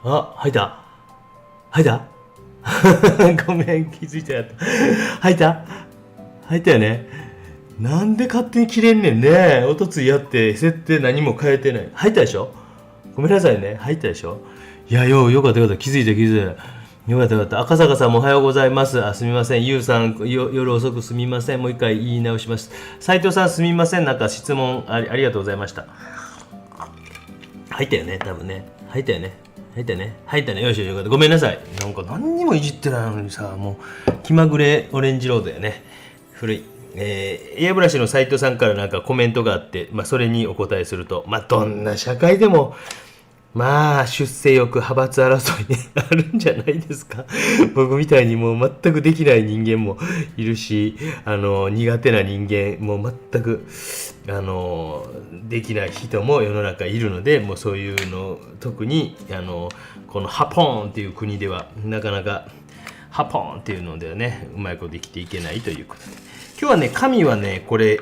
あ、吐いた吐いたごめん、気づいてなかった。吐いた吐いたよね。なんで勝手に切れんねんね。おとついやって設定何も変えてない。吐いたでしょ。ごめんなさいね。吐いたでしょ。いや、よかったよかった。気づいた。よかったよかった。赤坂さんもおはようございます。すみません。ゆうさん、夜遅くすみません。もう一回言い直します。斉藤さんすみません。なんか質問ありがとうございました。入ったよね、多分ね。入ったよね。入ったね。よしよかった。ごめんなさい。なんか何にもいじってないのにさ、もう気まぐれオレンジロードやね。古い。エアブラシの斉藤さんからなんかコメントがあって、それにお答えすると、どんな社会でも出世欲、派閥争いねあるんじゃないですか。僕みたいにもう全くできない人間もいるし、苦手な人間も全くできない人も世の中いるので、もうそういうの特にこのハポーンっていう国ではなかなかハポーンっていうのではね、うまいこと生きていけないということで。今日はね、神はね、これあ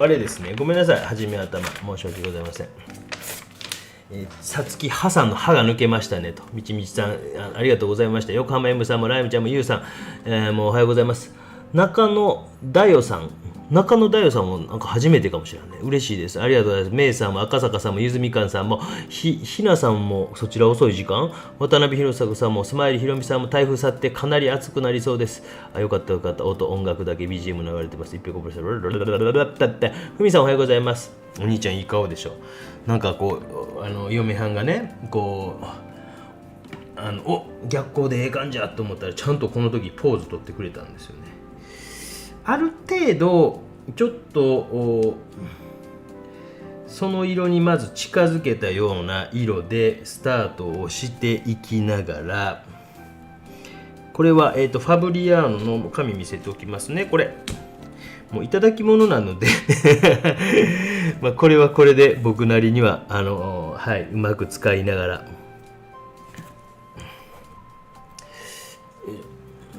れですね。ごめんなさい。はじめ頭申し訳ございません。さつきはさんの歯が抜けましたねと。みちみちさん ありがとうございました。横浜 M さんもライムちゃんもゆうさん、もうおはようございます。中野大代さんもなんか初めてかもしれないね。嬉しいです。ありがとうございます。めいさんも赤坂さんもゆずみかんさんもひなさんもそちら遅い時間、渡辺弘作さんもスマイルひろみさんも台風去ってかなり暑くなりそうです。よかった音楽だけ BGM 流れてます。一平こぼれしたふみさんおはようございます。お兄ちゃんいい顔でしょ。なんかこう嫁はんがねこう逆光でええ感じやと思ったらちゃんとこの時ポーズ取ってくれたんですよね。ある程度ちょっとその色にまず近づけたような色でスタートをしていきながら、これは、ファブリアーノの紙見せておきますね。これもういただき物なのでこれはこれで僕なりにはうまく使いながら、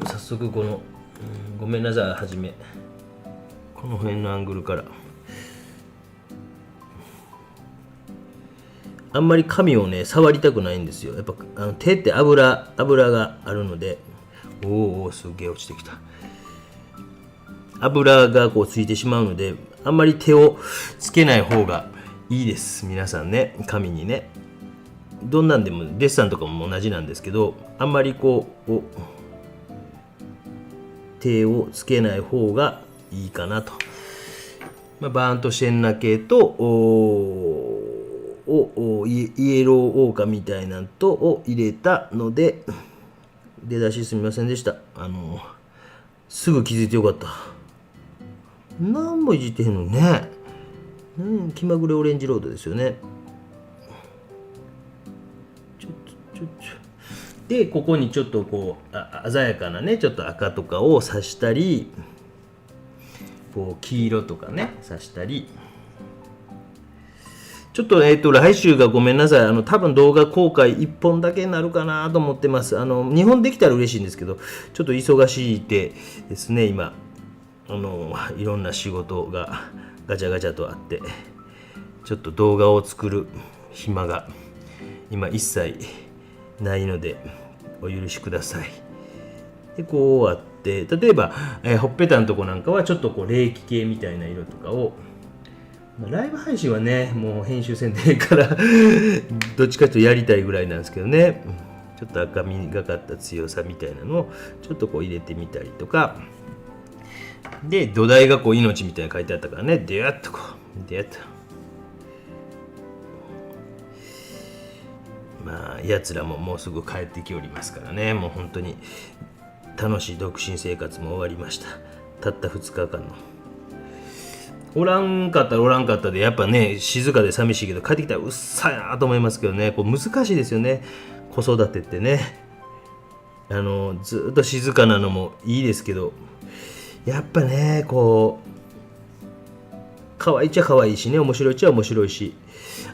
早速このごめんなさい、はじめこの辺のアングルからあんまり紙をね触りたくないんですよ。やっぱ手って油があるので、すげえ落ちてきた。油がこうついてしまうので、あんまり手をつけない方がいいです。皆さんね、紙にね、どんなんでもデッサンとかも同じなんですけど、あんまりこう手をつけない方がいいかなと。バーンとシェンナ系とイエローオーカみたいなのとを入れたので、出だしすみませんでした。すぐ気づいてよかった。何もいじってへんのにね。気まぐれオレンジロードですよね。でここにちょっとこう鮮やかなねちょっと赤とかを刺したり、こう黄色とかね刺したり、ちょっと来週がごめんなさい、多分動画公開1本だけになるかなと思ってます。2本できたら嬉しいんですけど、ちょっと忙しいですね今。いろんな仕事がガチャガチャとあって、ちょっと動画を作る暇が今一切ないのでお許しください。でこうあって、例えば、ほっぺたのとこなんかはちょっとこう冷気系みたいな色とかを、ライブ配信はねもう編集せんでええからどっちかというとやりたいぐらいなんですけどね、ちょっと赤みがかった強さみたいなのをちょっとこう入れてみたりとかで、土台がこう命みたいに書いてあったからね、デュッとこうデュッと、やつらももうすぐ帰ってきおりますからね、もう本当に楽しい独身生活も終わりました。たった2日間のおらんかったでやっぱね静かで寂しいけど、帰ってきたらうっさいなと思いますけどね、こう難しいですよね子育てってね。ずっと静かなのもいいですけど、やっぱねこう可愛いっちゃ可愛いしね、面白いっちゃ面白いし、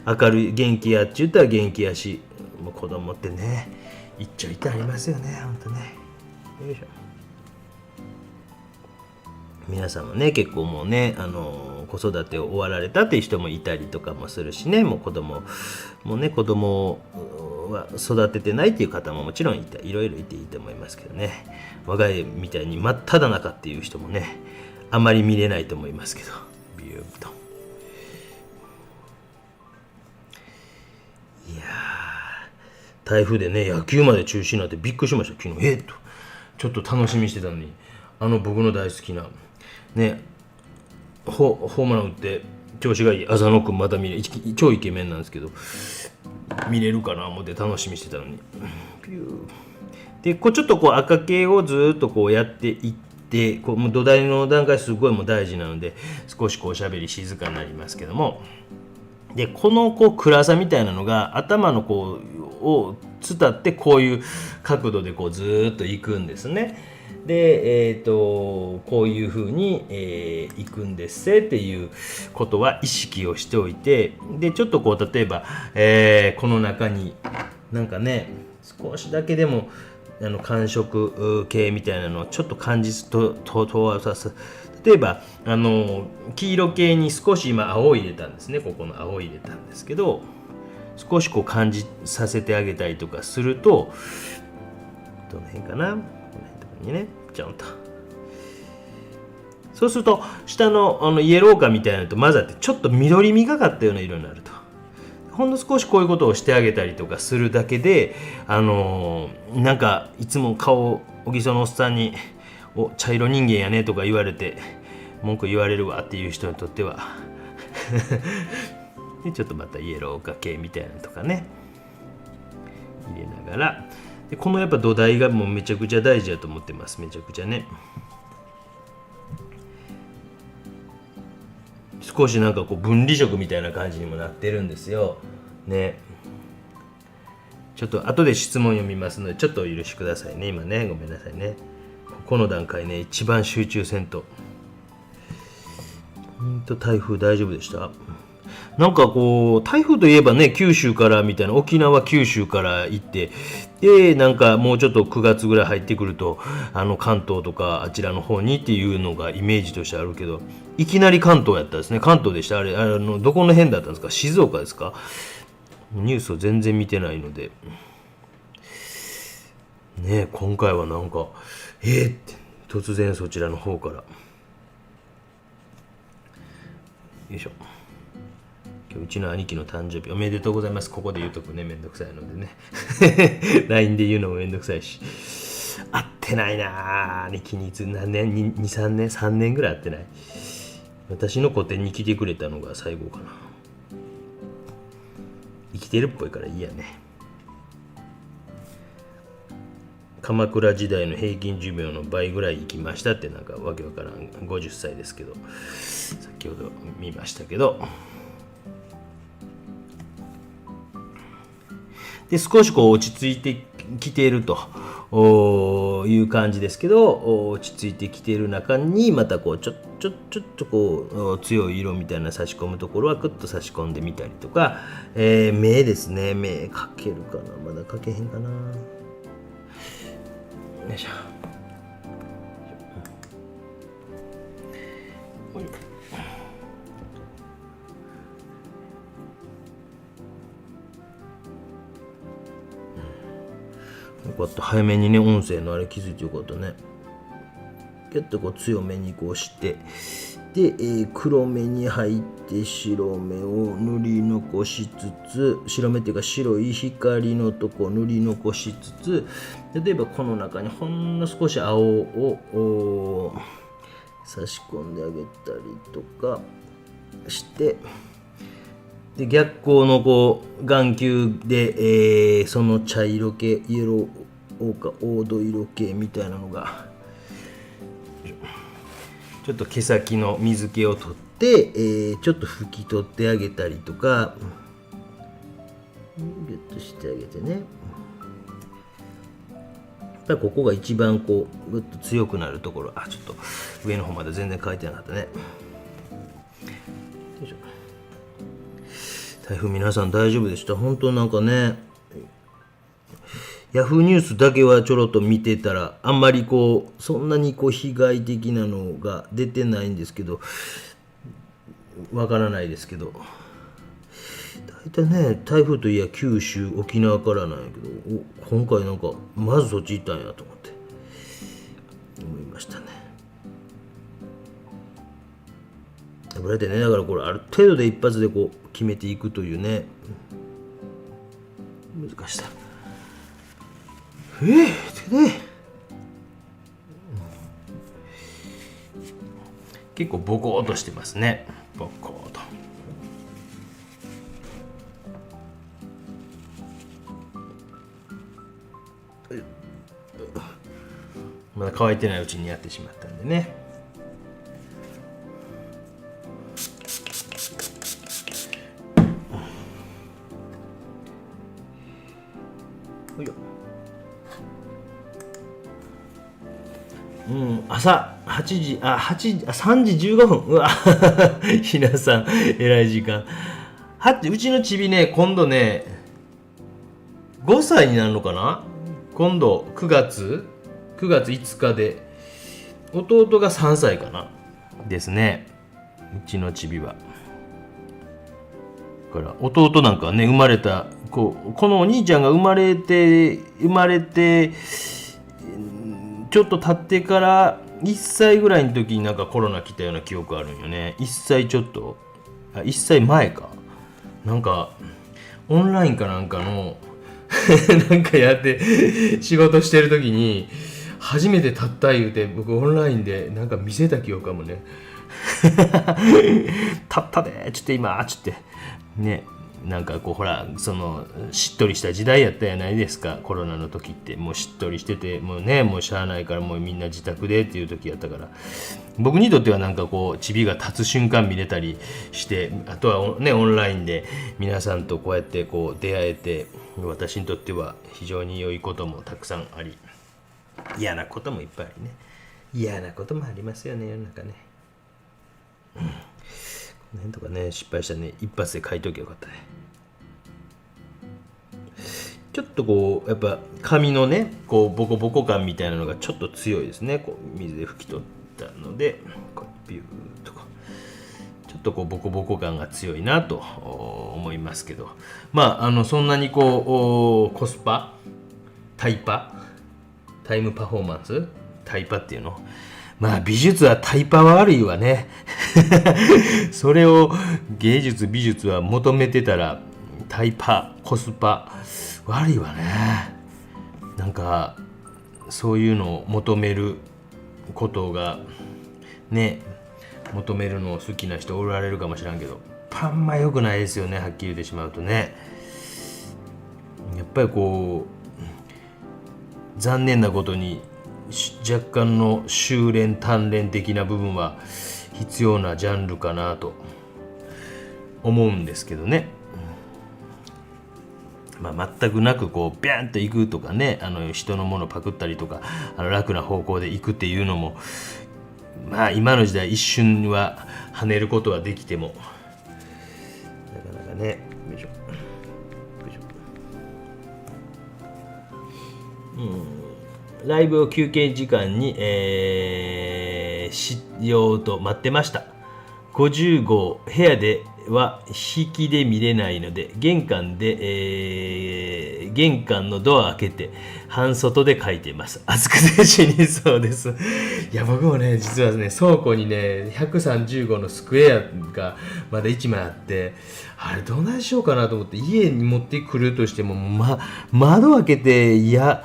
明るい元気やって言ったら元気やし、もう子供ってね一長一短ありますよね、ほんとね。よいしょ。皆さんもね結構もうね子育てを終わられたっていう人もいたりとかもするしね、もう子供は育ててないっていう方ももちろんいろいろいていいと思いますけどね、我が家みたいに真っ只中っていう人もねあまり見れないと思いますけど、ビューッといやー、台風でね野球まで中止になってびっくりしました。昨日ちょっと楽しみにしてたのに、僕の大好きなねホームラン打って調子がいい浅野君また超イケメンなんですけど見れるかな思って楽しみにしてたのに、ピューでちょっとこう赤系をずっとこうやっていってもう土台の段階すごいもう大事なので少しこうおしゃべり静かになりますけども、でこの暗さみたいなのが頭のを伝ってこういう角度でずっと行くんですね。で、こういう風に、行くんですっていうことは意識をしておいて、でちょっと例えば、この中になんかね少しだけでも寒色系みたいなのをちょっと感じとさす。例えば黄色系に少し今青を入れたんですね。ここの青を入れたんですけど、少し感じさせてあげたりとかすると、どの辺かな、この辺とかにねちょんと、そうすると下のイエローカみたいなのと混ざってちょっと緑みがかったような色になると、ほんの少しこういうことをしてあげたりとかするだけでなんかいつも顔おぎそのおっさんに茶色人間やねとか言われて文句言われるわっていう人にとってはでちょっとまたイエローか系みたいなのとかね入れながら、でこのやっぱ土台がもうめちゃくちゃ大事だと思ってます。めちゃくちゃね、少しなんか分離色みたいな感じにもなってるんですよね。ちょっと後で質問読みますのでちょっとお許しくださいね。今ねごめんなさいね。この段階ね一番集中せんと。台風大丈夫でした？なんか台風といえばね九州からみたいな、沖縄九州から行ってでなんかもうちょっと9月ぐらい入ってくると関東とかあちらの方にっていうのがイメージとしてあるけど、いきなり関東やったですね。関東でした。あれどこの辺だったんですか？静岡ですか？ニュースを全然見てないのでね、今回はなんかって突然そちらの方からよいしょ。今日うちの兄貴の誕生日おめでとうございます。ここで言うとくね、めんどくさいのでねLINE で言うのもめんどくさいし、会ってないな兄貴に何年3年3年ぐらい会ってない。私の個展に来てくれたのが最後かな。生きてるっぽいからいいやね。鎌倉時代の平均寿命の倍ぐらい生きましたって、なんかわけわからん50歳ですけど、先ほど見ましたけど、で少し落ち着いてきているという感じですけど、落ち着いてきている中にまたちょっと強い色みたいな差し込むところはクッと差し込んでみたりとか、目ですね。目かけるかな、まだかけへんかな。よいしょ。よかった、早めにね音声のあれ気づいてよかったね。キュッと強めにしてで、黒目に入って白目を塗り残しつつ、白目っていうか白い光のとこ塗り残しつつ、例えばこの中にほんの少し青を差し込んであげたりとかして、で逆光の眼球で、その茶色系イエローか黄土色系みたいなのがちょっと毛先の水気を取って、ちょっと拭き取ってあげたりとか、ギュッとしてあげてね。やっぱりここが一番グッと強くなるところ。ちょっと上の方まで全然書いてなかったね。よいしょ。台風皆さん大丈夫でした？本当なんかね、ヤフーニュースだけはちょろっと見てたら、あんまりこうそんなにこう被害的なのが出てないんですけど、わからないですけど、大体ね、台風といや九州沖縄からなんやけど、今回なんかまずそっち行ったんやと思って思いましたね。これでね、だからこれある程度で一発でこう決めていくというね、難しさ。でね、結構ボコーっとしてますね。ボコーっと。まだ乾いてないうちにやってしまったんでね。朝8時、3時15分。うわ、ひなさん、えらい時間。うちのちびね、今度ね、5歳になるのかな。今度9月5日で、弟が3歳かな。ですね。うちのちびは。だから弟なんかね、生まれた、このお兄ちゃんが生まれて、ちょっと経ってから1歳ぐらいの時になんかコロナ来たような記憶あるんよね。1歳ちょっと、1歳前か。なんか、オンラインかなんかの、なんかやって仕事してる時に、初めて立った言うて、僕オンラインでなんか見せた記憶かもね。立ったで、ちょっと今、ちょっとね。なんかこうほら、そのしっとりした時代やったやないですか。コロナの時ってもうしっとりしてて、もうね、もうしゃあないからもうみんな自宅でっていう時やったから、僕にとってはなんかこうチビが立つ瞬間見れたりして、あとはね、オンラインで皆さんとこうやってこう出会えて、私にとっては非常に良いこともたくさんあり、嫌なこともいっぱいありね。嫌なこともありますよね、世の中ね。この辺とかね、失敗したね、一発で書いときゃよかったね。ちょっとこうやっぱ紙のね、こうボコボコ感みたいなのがちょっと強いですね。こう水で拭き取ったので、こうビューとかちょっとこうボコボコ感が強いなと思いますけど、まあそんなにこうコスパ、タイムパフォーマンス、タイパっていうの、まあ美術はタイパは悪いわね。それを芸術美術は求めてたらタイパ、コスパ悪いわね。なんかそういうのを求めることがね、求めるのを好きな人おられるかもしれんけど、パンマ良くないですよね。はっきり言ってしまうとね、やっぱりこう残念なことに若干の修練鍛錬的な部分は必要なジャンルかなと思うんですけどね。まあ、全くなくこうビャンと行くとかね、人のものパクったりとか楽な方向で行くっていうのも、まあ今の時代一瞬は跳ねることはできてもなかなかね、よいしょライブを休憩時間に、しようと待ってました。50号部屋では引きで見れないので、玄関のドア開けて半外で書いてます。暑くて死にそうです。いや僕もね、実はね、倉庫にね130号のスクエアがまだ1枚あって、あれどないしようかなと思って、家に持ってくるとしても、窓開けて、いや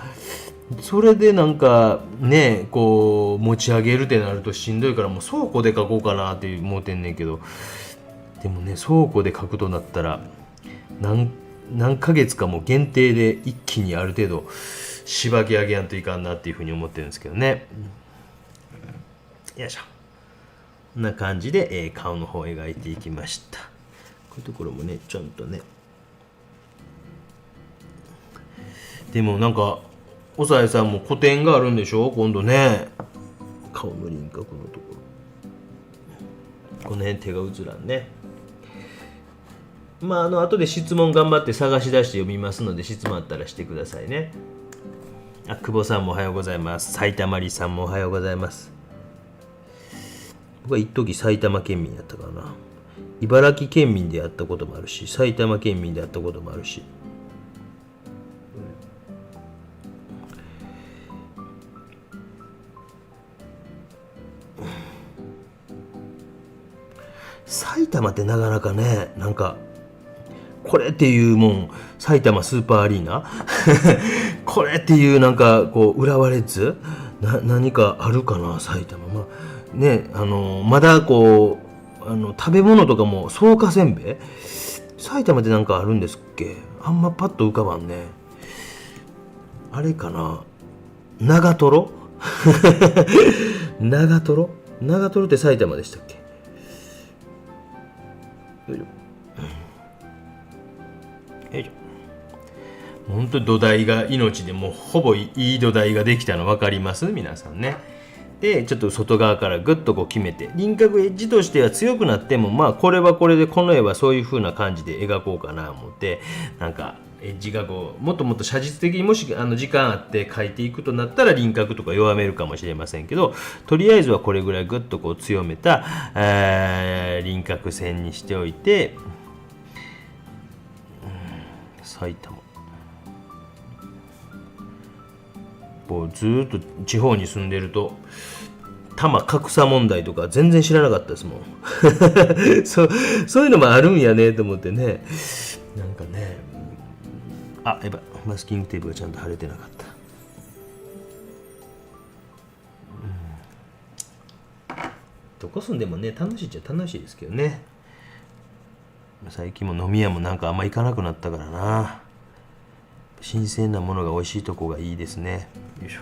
それでなんかね、こう持ち上げるってなるとしんどいから、もう倉庫で書こうかなって思ってんねんけど、でもね、倉庫で書くとなったら何ヶ月かも限定で一気にある程度しばき上げやんといかんなっていうふうに思ってるんですけどね。よいしょ。こんな感じで、顔の方を描いていきました。こういうところもね、ちゃんとね。でもなんかおさえさんも個展があるんでしょ、今度ね。顔の輪郭のところ、この辺手が映らんね。まあ後で質問頑張って探し出して読みますので、質問あったらしてくださいね。久保さんもおはようございます。埼玉里さんもおはようございます。僕は一時埼玉県民やったからな。茨城県民でやったこともあるし、埼玉県民でやったこともあるし。埼玉ってなかなかね、なんかこれっていうもん、埼玉スーパーアリーナこれっていうなんかこう浦和レッズ何かあるかな埼玉。まあね、まだこう食べ物とかも草加せんべい埼玉でなんかあるんですっけ。あんまパッと浮かばんね。あれかな、長瀞長瀞って埼玉でしたっけ。よいしょよいしょ。本当に土台が命で、もうほぼいい土台ができたの分かります皆さんね。でちょっと外側からグッとこう決めて、輪郭エッジとしては強くなっても、まあこれはこれでこの絵はそういう風な感じで描こうかな思って、なんかエッジがこうもっともっと写実的にもし時間あって描いていくとなったら輪郭とか弱めるかもしれませんけど、とりあえずはこれぐらいグッとこう強めた、輪郭線にしておいて、埼玉こうずっと地方に住んでると多摩格差問題とか全然知らなかったですもんそういうのもあるんやねと思ってね。なんかね、やばい、マスキングテープがちゃんと貼れてなかった、どこ住んでもね楽しいっちゃ楽しいですけどね。最近も飲み屋もなんかあんま行かなくなったからな。新鮮なものが美味しいとこがいいですね。よいしょ。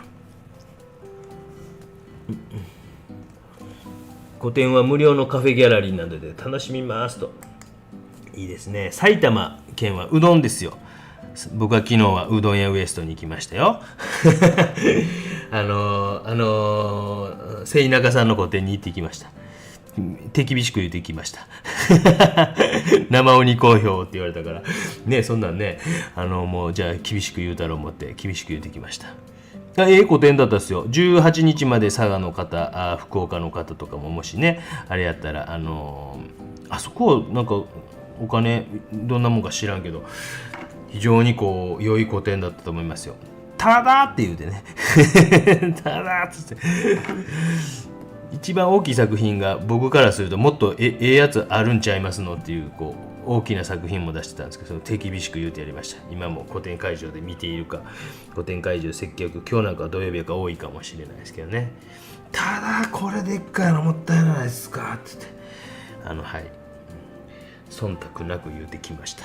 個展は無料のカフェギャラリーなどで楽しみますと。いいですね。埼玉県はうどんですよ。僕は昨日はうどん屋ウエストに行きましたよ瀬中さんの個展に行ってきました。手厳しく言ってきました生鬼好評って言われたからね、そんなんね、もうじゃあ厳しく言うたろう思って厳しく言ってきました。個展だったですよ。18日まで佐賀の方、福岡の方とかももしねあれやったら、あそこなんかお金どんなもんか知らんけど非常にこう良い個展だったと思いますよ。ただって言うてねただっつって一番大きい作品が僕からするともっとええやつあるんちゃいますのっていう、こう大きな作品も出してたんですけど、その手厳しく言うてやりました。今も個展会場で見ているか、個展会場接客、今日なんかは土曜日が多いかもしれないですけどね。ただこれでっかいのもったいないですかって言ってはい、忖度なく言うてきました。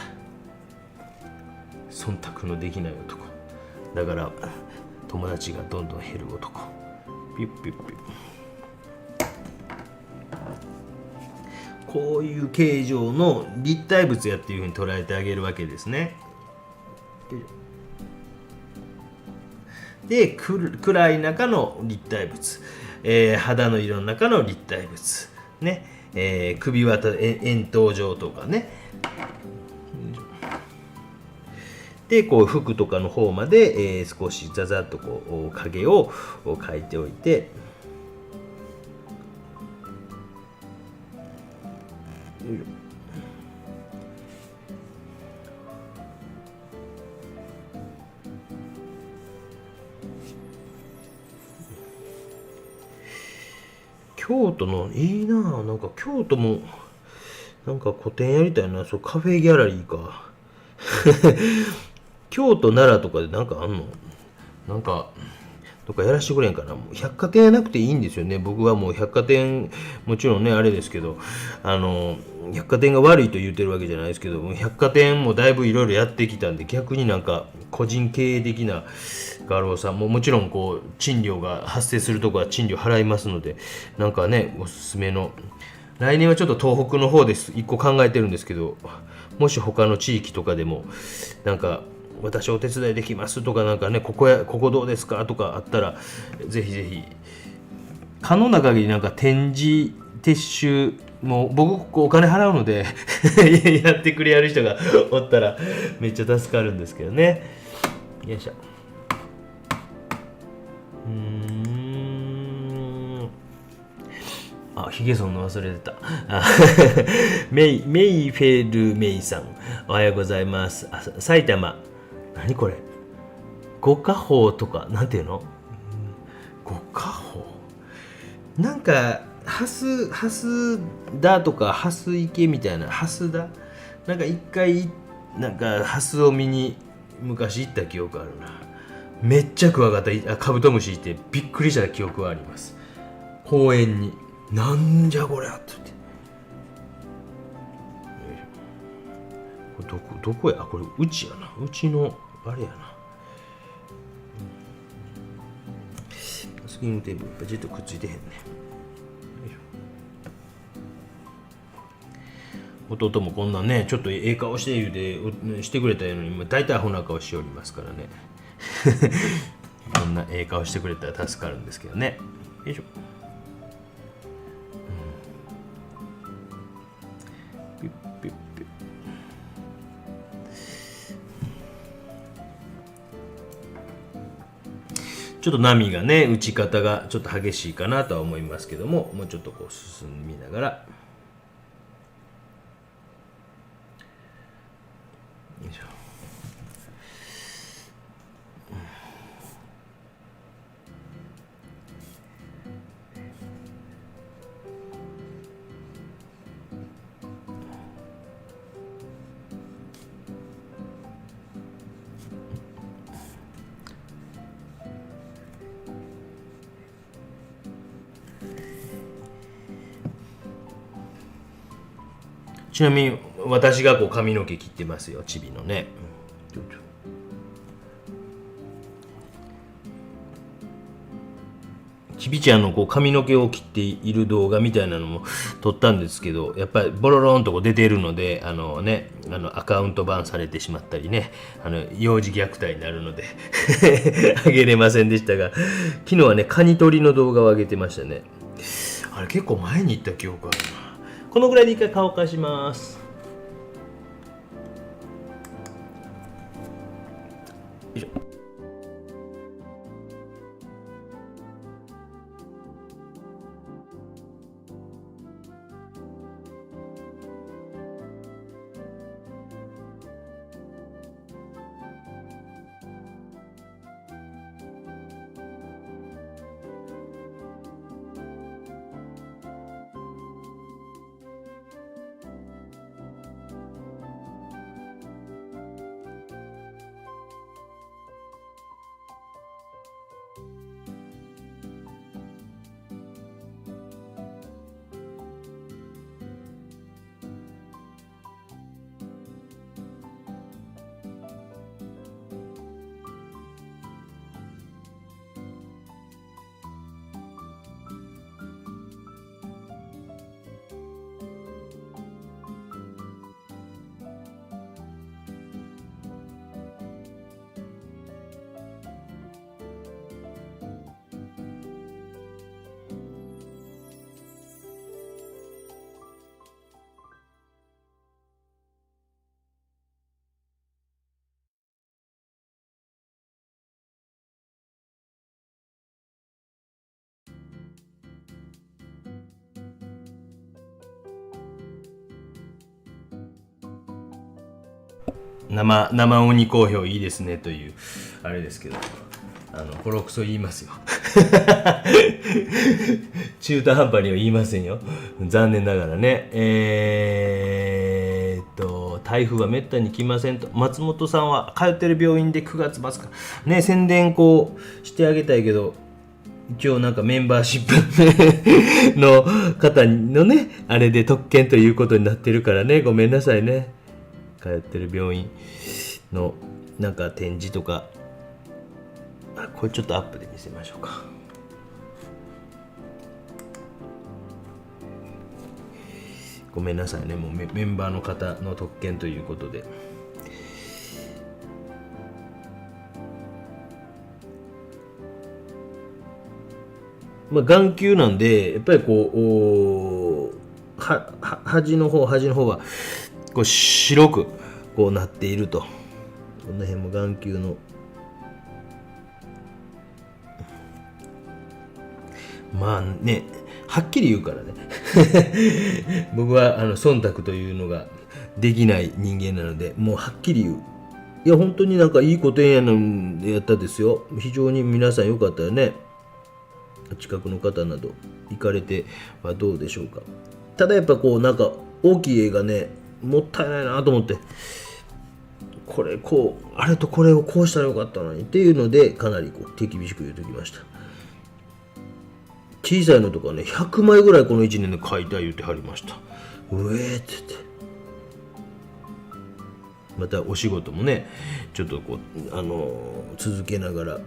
忖度のできない男だから、友達がどんどん減る男。ピュッピュッピュッ。こういう形状の立体物やっていうふうに捉えてあげるわけですね。で、暗い中の立体物、肌の色の中の立体物、ね、首輪円筒状とかね。で、こう服とかの方まで、少しザザッとこう影を描いておいて。京都のいいなぁ、なんか京都もなんか個展やりたいな。そう、カフェギャラリーか京都奈良とかでなんかあんの、なんかとかやらしてくれんかな。もう百貨店やなくていいんですよね。僕はもう百貨店もちろんねあれですけど、百貨店が悪いと言ってるわけじゃないですけど、百貨店もだいぶいろいろやってきたんで、逆になんか個人経営的な画廊さんももちろんこう賃料が発生するとこは賃料払いますので、なんかねおすすめの、来年はちょっと東北の方です一個考えてるんですけど、もし他の地域とかでもなんか私お手伝いできますとか、なんかねここどうですかとかあったら、ぜひぜひ可能な限りなんか展示撤収もう僕お金払うのでやってくれやる人がおったらめっちゃ助かるんですけどね。よいしょ。あ、ヒゲソンの忘れてた。メイフェルメイさん、おはようございます。埼玉、何これ、五花宝とか、なんていうの、五花宝、なんかハスだとかハス池みたいな、ハスだ、なんか一回なんかハスを見に昔行った記憶あるな。めっちゃクワガタ、カブトムシいてびっくりした記憶はあります。公園に、なんじゃこりゃって言って、これどこや、これうちやな、うちのあれやな。スキンテープパチッとくっついてへんね。弟もこんなね、ちょっとええ顔して言うてしてくれたのに、大体アホな顔しておりますからね。こんなええ顔してくれたら助かるんですけどね。よいしょ。ピュッピュッピュッ。ちょっと波がね、打ち方がちょっと激しいかなとは思いますけども、もうちょっとこう進みながら。よいしょ。ちなみに私がこう髪の毛切ってますよ、チビのね。ちびちゃんのこう髪の毛を切っている動画みたいなのも撮ったんですけど、やっぱりボロロンとこう出てるので、アカウントバンされてしまったりね、幼児虐待になるのであげれませんでしたが、昨日はね、カニ取りの動画を上げてましたね。あれ結構前に行った記憶あるな。このぐらいで一回乾かします。よいしょ。生鬼好評いいですねというあれですけど、ボロクソ言いますよ。中途半端には言いませんよ、残念ながらね。台風はめったに来ませんと。松本さんは通ってる病院で9月末からね、宣伝こうしてあげたいけど、一応なんかメンバーシップの方のね、あれで特権ということになってるからね、ごめんなさいね。通ってる病院のなんか展示とか、これちょっとアップで見せましょうか。ごめんなさいね、もうメンバーの方の特権ということで。眼球なんで、やっぱりこう端の方はこう白くこうなっていると。この辺も眼球のまあね、はっきり言うからね僕は忖度というのができない人間なので、もうはっきり言う。いや本当になんかいい個展やったですよ。非常に皆さんよかったらね、近くの方など行かれてはどうでしょうか。ただやっぱこうなんか大きい絵がね、もったいないなと思って、これこうあれとこれをこうしたらよかったのにっていうので、かなりこう手厳しく言うときました。小さいのとかね、100枚ぐらいこの1年で描いた言ってはりました。うえーって言って。またお仕事もね、ちょっとこう続けながら、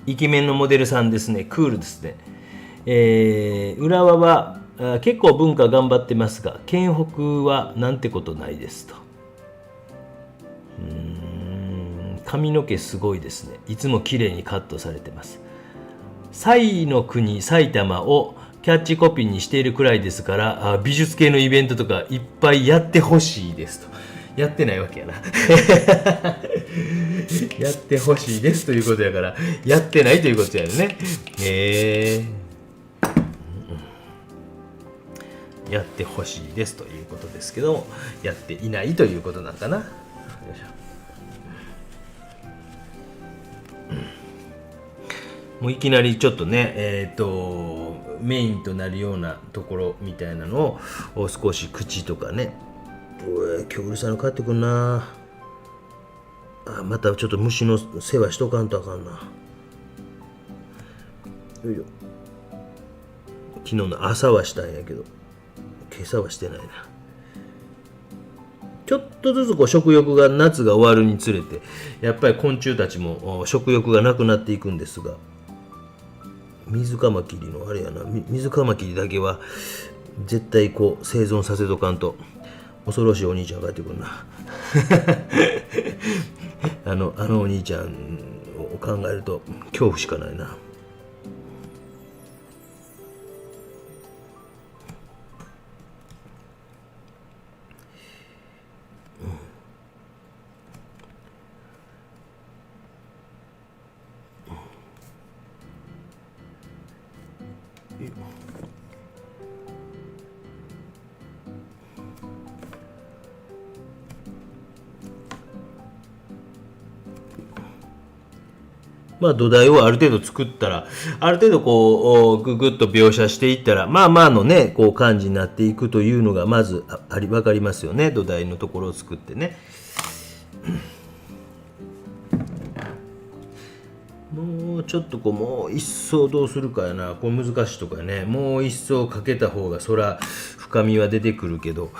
イケメンのモデルさんですね。クールですね。浦和は結構文化頑張ってますが、県北はなんてことないですと。髪の毛すごいですね。いつも綺麗にカットされてます。彩の国埼玉をキャッチコピーにしているくらいですから、美術系のイベントとかいっぱいやってほしいですと。やってないわけやなやってほしいですということやから、やってないということやね。やってほしいですということですけども、やっていないということなんかな。よいしょ。もういきなりちょっとね、メインとなるようなところみたいなのを少し口とかね、今日うるさいの帰ってくんなあ。またちょっと虫の世話しとかんとあかんな。よいよ。昨日の朝はしたんやけど、今朝はしてないな。ちょっとずつこう食欲が、夏が終わるにつれてやっぱり昆虫たちも食欲がなくなっていくんですが、水カマキリのあれやな、水カマキリだけは絶対こう生存させとかんと。恐ろしいお兄ちゃん帰ってくるなあのお兄ちゃんを考えると恐怖しかないな。まあ土台をある程度作ったら、ある程度こうググッと描写していったら、まあまあのねこう感じになっていくというのがまず分かりますよね。土台のところを作ってね。もうちょっとこうもう一層どうするかやな。これ難しいとこやね。もう一層かけた方がそら深みは出てくるけど、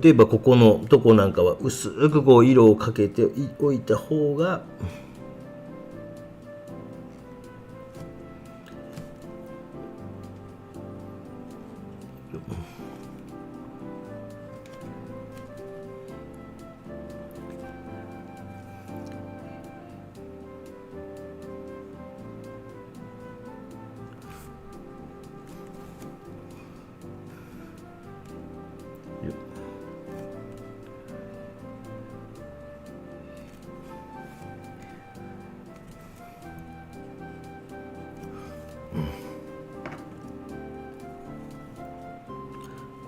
例えばここのとこなんかは薄くこう色をかけておいた方が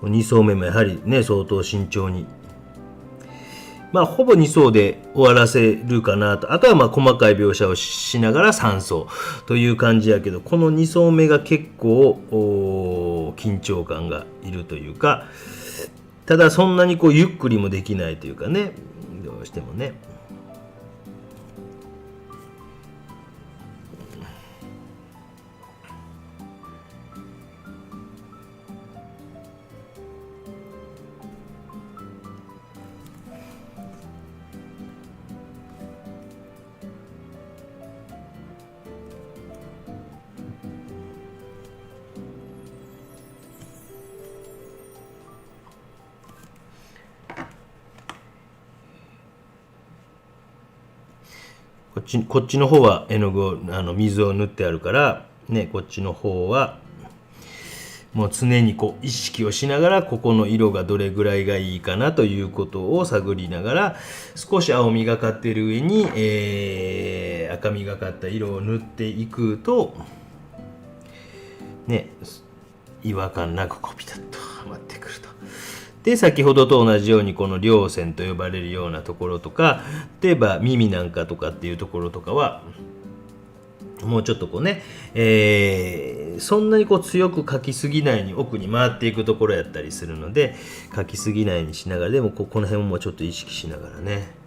2層目もやはりね相当慎重に、まあほぼ2層で終わらせるかなと。あとはまあ細かい描写をしながら3層という感じやけど、この2層目が結構緊張感がいるというか、ただそんなにこうゆっくりもできないというかね、どうしてもね。こっちの方は絵の具を水を塗ってあるからね、こっちの方はもう常にこう意識をしながら、ここの色がどれぐらいがいいかなということを探りながら、少し青みがかっている上に、赤みがかった色を塗っていくとね、違和感なくこうピタッとはまってくると。で、先ほどと同じようにこの稜線と呼ばれるようなところとか、例えば耳なんかとかっていうところとかはもうちょっとこうね、そんなにこう強く描きすぎないように奥に回っていくところやったりするので、描きすぎないようにしながら、でもこの辺もちょっと意識しながらね。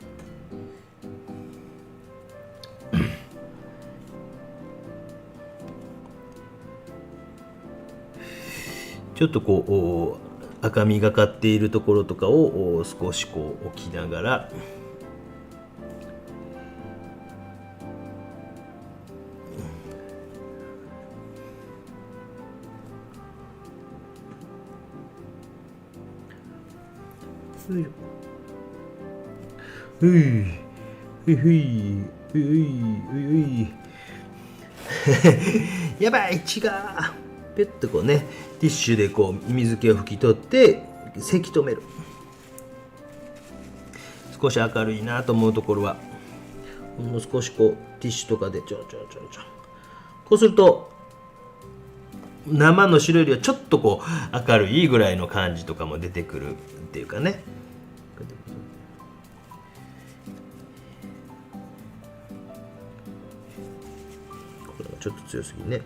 ちょっとこう赤みがかっているところとかを少しこう置きながら、ふいふいふいふいふいやばい、血がペッとこうね、ティッシュでこう水気を拭き取ってせき止める。少し明るいなと思うところはもう少しこうティッシュとかでちょこうすると生の白よりはちょっとこう明るいぐらいの感じとかも出てくるっていうかね。これはちょっと強すぎね。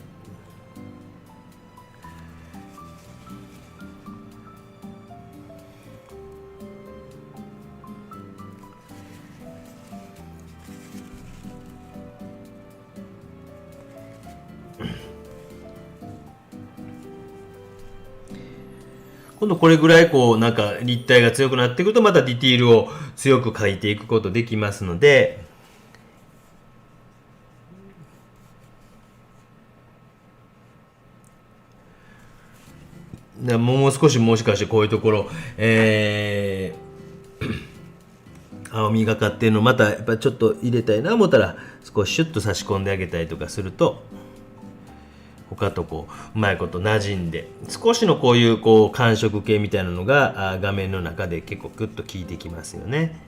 今度これぐらいこうなんか立体が強くなってくると、またディティールを強く描いていくことできますので、もう少しもしかしてこういうところ、青みがかってるのまたやっぱちょっと入れたいな思ったら少しシュッと差し込んであげたりとかすると、他とこううまいこと馴染んで、少しのこういう感触系みたいなのが画面の中で結構グッと効いてきますよね。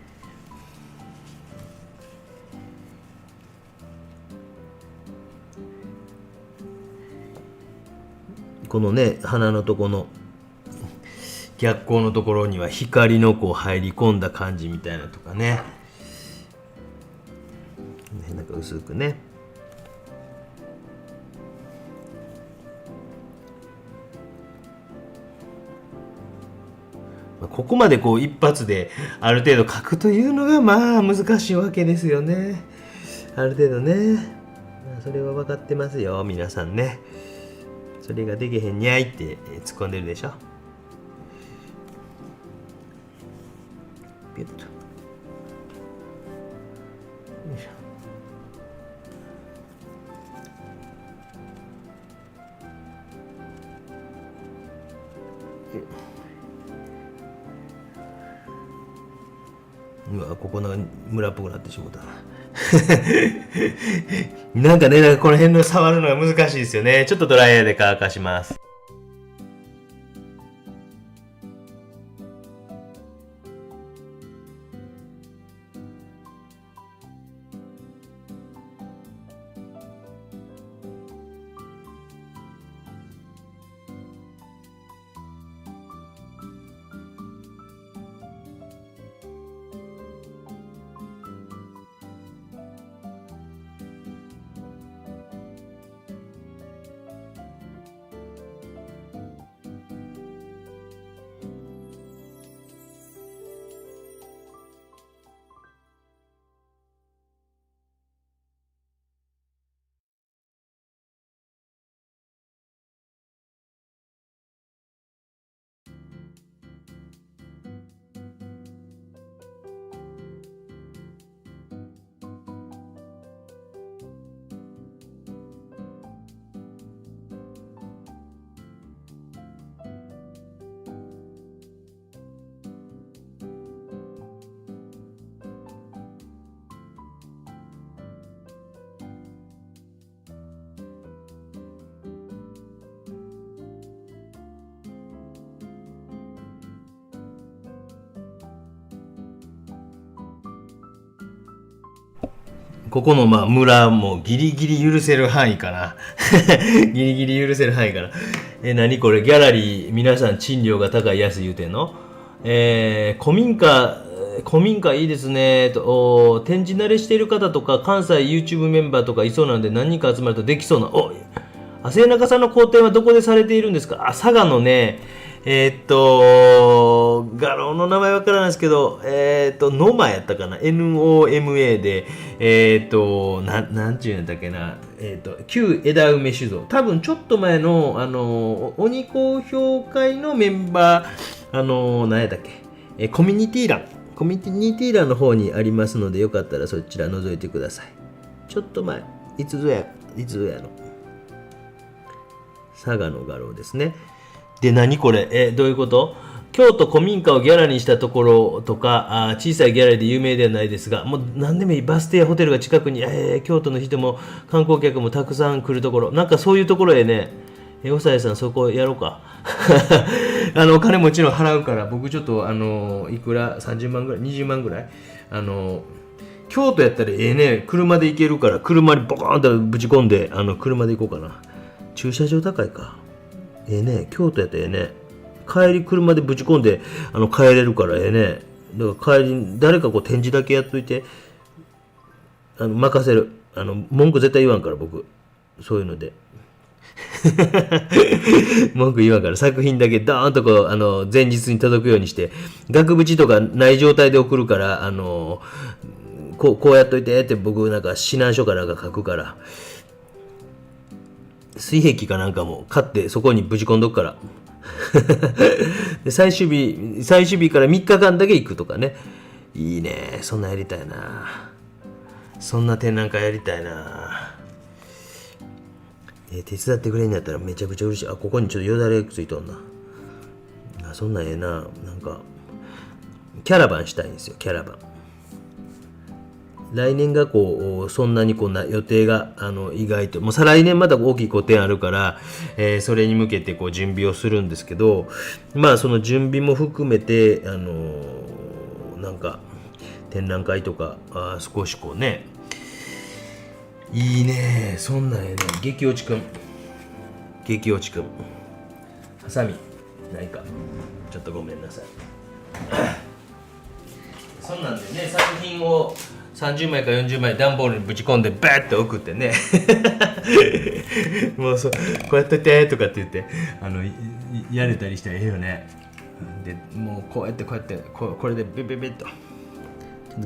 このね、鼻のとこの逆光のところには光のこう入り込んだ感じみたいなとかね、なんか薄くね。ここまでこう一発である程度描くというのがまあ難しいわけですよね。ある程度ね、それは分かってますよ皆さんね。それができへんにゃいって突っ込んでるでしょ。ピュッと。よいしょ。うわ、ここなんかムラっぽくなってしまったな。なんかね、なんかこの辺の触るのが難しいですよね。ちょっとドライヤーで乾かします。ここのまあ村もギリギリ許せる範囲かな。ギリギリ許せる範囲かな。何これ、ギャラリー、皆さん賃料が高い安い言うてんの？古民家いいですねと。展示慣れしている方とか、関西 YouTube メンバーとかいそうなので、何人か集まるとできそうな。末中さんの工程はどこでされているんですか？佐賀のね、画廊の名前わからないですけど、ノマやったかな？ NOMA で、なんちゅうんだっけな、旧枝梅酒造。多分ちょっと前の、鬼講評会のメンバー、何やったっけ、コミュニティ欄の方にありますので、よかったらそちら覗いてください。ちょっと前、いつぞやの。佐賀の画廊ですね。で、何これ？どういうこと？京都古民家をギャラリーにしたところとか、小さいギャラリーで有名ではないですが、もう何でもいい。バス停やホテルが近くに、京都の人も観光客もたくさん来るところ。なんかそういうところへね、おさえさんそこやろうか。お金もちろん払うから、僕ちょっと、いくら30万ぐらい、20万ぐらい。京都やったらね、車で行けるから、車にボコーンとぶち込んで、車で行こうかな。駐車場高いか。ね、京都やったらね、帰り車でぶち込んで帰れるからね。だから帰り誰かこう展示だけやっといて、任せる。文句絶対言わんから僕。そういうので。文句言わんから作品だけドーンとこう前日に届くようにして、額縁とかない状態で送るから、こうやっといてって僕なんか指南書かなんか書くから。水壁かなんかも買ってそこにぶち込んどくからで最終日から3日間だけ行くとかね。いいね、そんなやりたいな。そんな展覧会やりたいな。手伝ってくれんやったらめちゃくちゃ嬉しい。ここにちょっとよだれついとんな。そんなんええな。なんかキャラバンしたいんですよ。キャラバン来年がこうそんなにこんな予定が意外ともう再来年また大きい個展あるから、それに向けてこう準備をするんですけど、まあその準備も含めてなんか展覧会とか少しこうね、いいね、そんなんやね。激落ちくんハサミないか、ちょっとごめんなさい。そんなんでね、作品を30枚か40枚段ボールにぶち込んでバーッと送ってねもうこうやっといてとかって言ってやれたりしたらええよね。でもうこうやってこれでベベベッと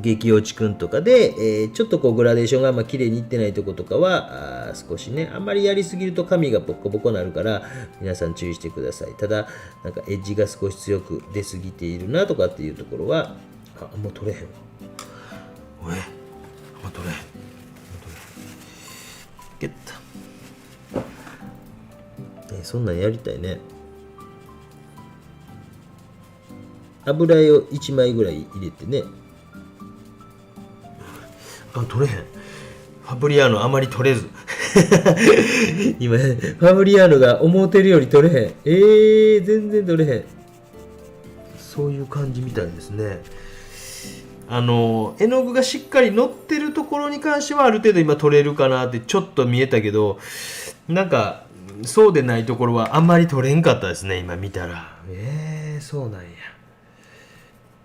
激落ちくんとかで、ちょっとこうグラデーションがあんま綺麗にいってないとことかは少しね、あんまりやりすぎると紙がボコボコになるから皆さん注意してください。ただなんかエッジが少し強く出過ぎているなとかっていうところはもう取れへんわ。もう取れへんゲット、そんなんやりたいね。油絵を1枚ぐらい入れてね。取れへん。ファブリアーノあまり取れず今ファブリアーノが思うてるより取れへん。全然取れへん。そういう感じみたいですね。絵の具がしっかり乗ってるところに関してはある程度今取れるかなってちょっと見えたけど、なんかそうでないところはあんまり取れんかったですね今見たら。そうなんや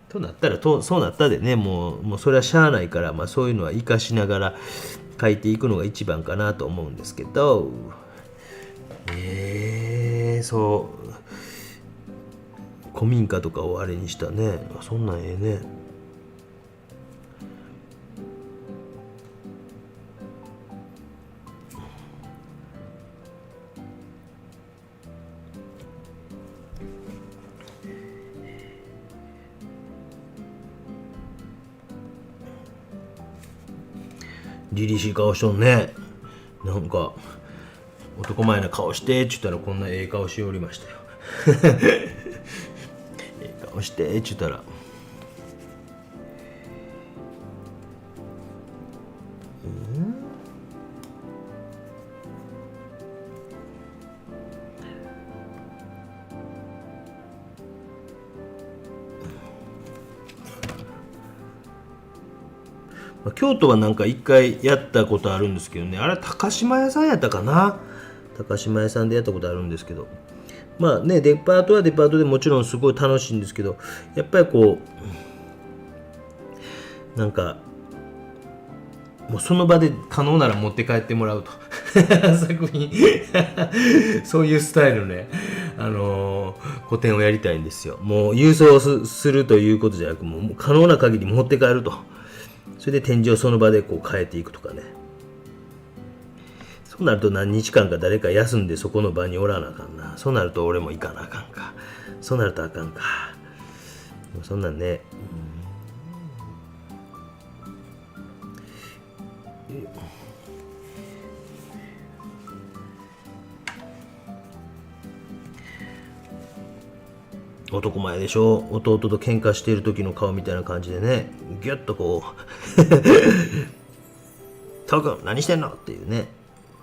となったらそうなったでね、もうそれはしゃあないから、まあ、そういうのは活かしながら描いていくのが一番かなと思うんですけど、そう古民家とかをあれにしたね。そんなんね。凛々しい顔しとんね。なんか男前な顔してって言ったらこんなええ顔しおりましたよええ顔してって言ったら京都はなんか一回やったことあるんですけどね、あれ高島屋さんやったかな。高島屋さんでやったことあるんですけど、まあね、デパートはデパートでもちろんすごい楽しいんですけど、やっぱりこうなんかもうその場で可能なら持って帰ってもらうと作品そういうスタイルのね、個展をやりたいんですよ。もう郵送するということじゃなく、もう可能な限り持って帰ると。それで展示をその場でこう変えていくとかね。そうなると何日間か誰か休んでそこの場におらなあかんな。そうなると俺も行かなあかんか。そうなるとあかんか。そんなんね、男前でしょ。弟と喧嘩している時の顔みたいな感じでね、ギュッとこう「タオ君何してんの?」っていうね、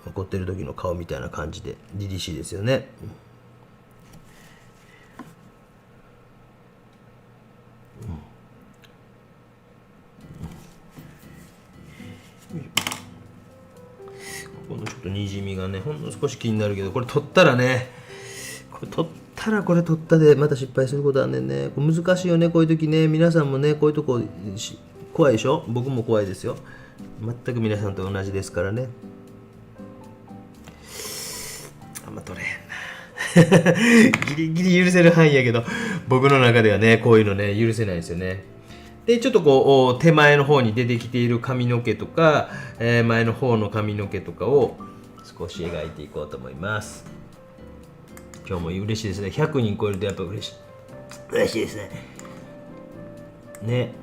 怒ってる時の顔みたいな感じで凛々しいですよね。このちょっとにじみがね、ほんの少し気になるけど、これ取ったらね、これ取ったでまた失敗することあんねんね。これ難しいよね、こういう時ね。皆さんもね、こういうとこ怖いでしょ。僕も怖いですよ。全く皆さんと同じですからね。あんま取れへんなギリギリ許せる範囲やけど、僕の中ではね、こういうのね許せないんですよね。でちょっとこう手前の方に出てきている髪の毛とか、前の方の髪の毛とかを少し描いていこうと思います。今日も嬉しいですね。100人超えるとやっぱ嬉しいですね。ね。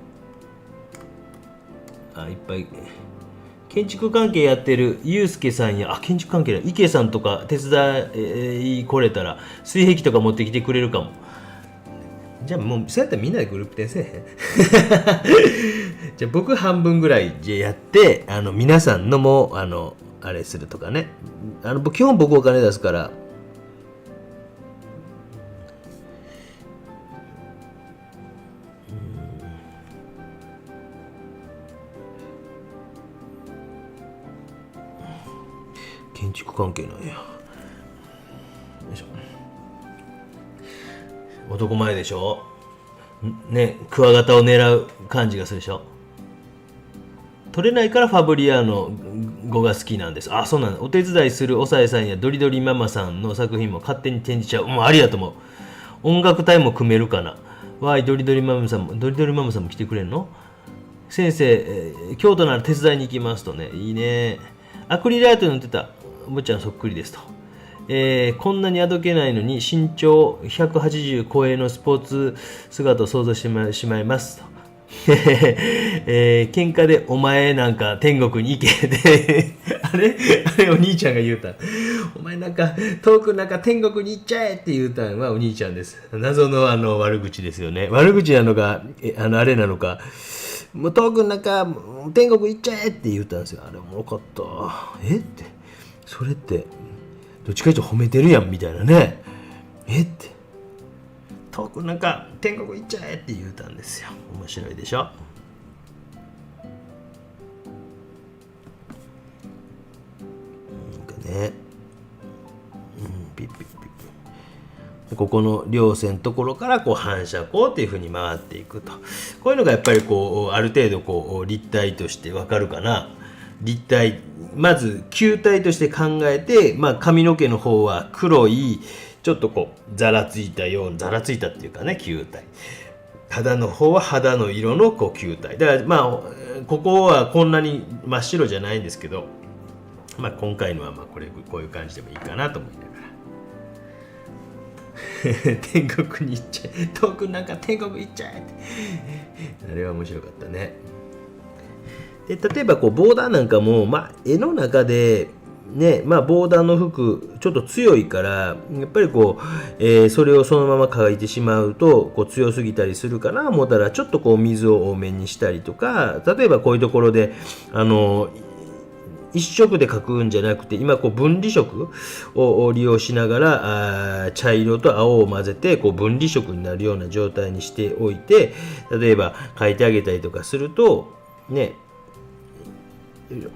いっぱい建築関係やってるゆうすけさんや、建築関係だ、池さんとか手伝い来れたら水壁とか持ってきてくれるかも。じゃあもうそうやったらみんなでグループ展せえへんじゃあ僕半分ぐらいでやって、皆さんのもあれするとかね。基本僕お金出すから。建築関係なんや。よいしょ。男前でしょね、クワガタを狙う感じがするでしょ。取れないからファブリアーノ語が好きなんです。あ、そうなんだ。お手伝いするおさえさんやドリドリママさんの作品も勝手に展示しちゃう。もうありがとうも音楽隊も組めるかな。わい、ドリドリママさんも来てくれんの？先生、京都なら手伝いに行きますとね。いいね。アクリルアートに塗ってた。お坊ちゃんそっくりですと。こんなにあどけないのに身長180超えのスポーツ姿を想像してしまいますと。喧嘩でお前なんか天国に行けってあれお兄ちゃんが言うた。お前なんか遠くなんか天国に行っちゃえって言うたんはお兄ちゃんです。謎の悪口ですよね。悪口なのかあれなのか。もう遠くなんか天国行っちゃえって言うたんですよ。あれおもろかった。ってそれってどっちかというと褒めてるやんみたいなね。って遠くなんか天国行っちゃえって言うたんですよ。面白いでしょ。なんかね、ピッピッピッピッ、ここの稜線のところからこう反射光っていう風に回っていくと。こういうのがやっぱりこうある程度こう立体としてわかるかな。立体、まず球体として考えて、髪の毛の方は黒いちょっとこうざらついたっていうかね、球体。肌の方は肌の色のこう球体だから、ここはこんなに真っ白じゃないんですけど、今回のはこういう感じでもいいかなと思いながら天国に行っちゃえ、遠くなんか天国行っちゃえってあれは面白かったね。で例えばこうボーダーなんかも、絵の中でね、ボーダーの服ちょっと強いからやっぱりこう、それをそのまま描いてしまうとこう強すぎたりするかな思ったら、ちょっとこう水を多めにしたりとか、例えばこういうところで一色で描くんじゃなくて、今こう分離色を利用しながら茶色と青を混ぜてこう分離色になるような状態にしておいて、例えば描いてあげたりとかするとね、よいしょ。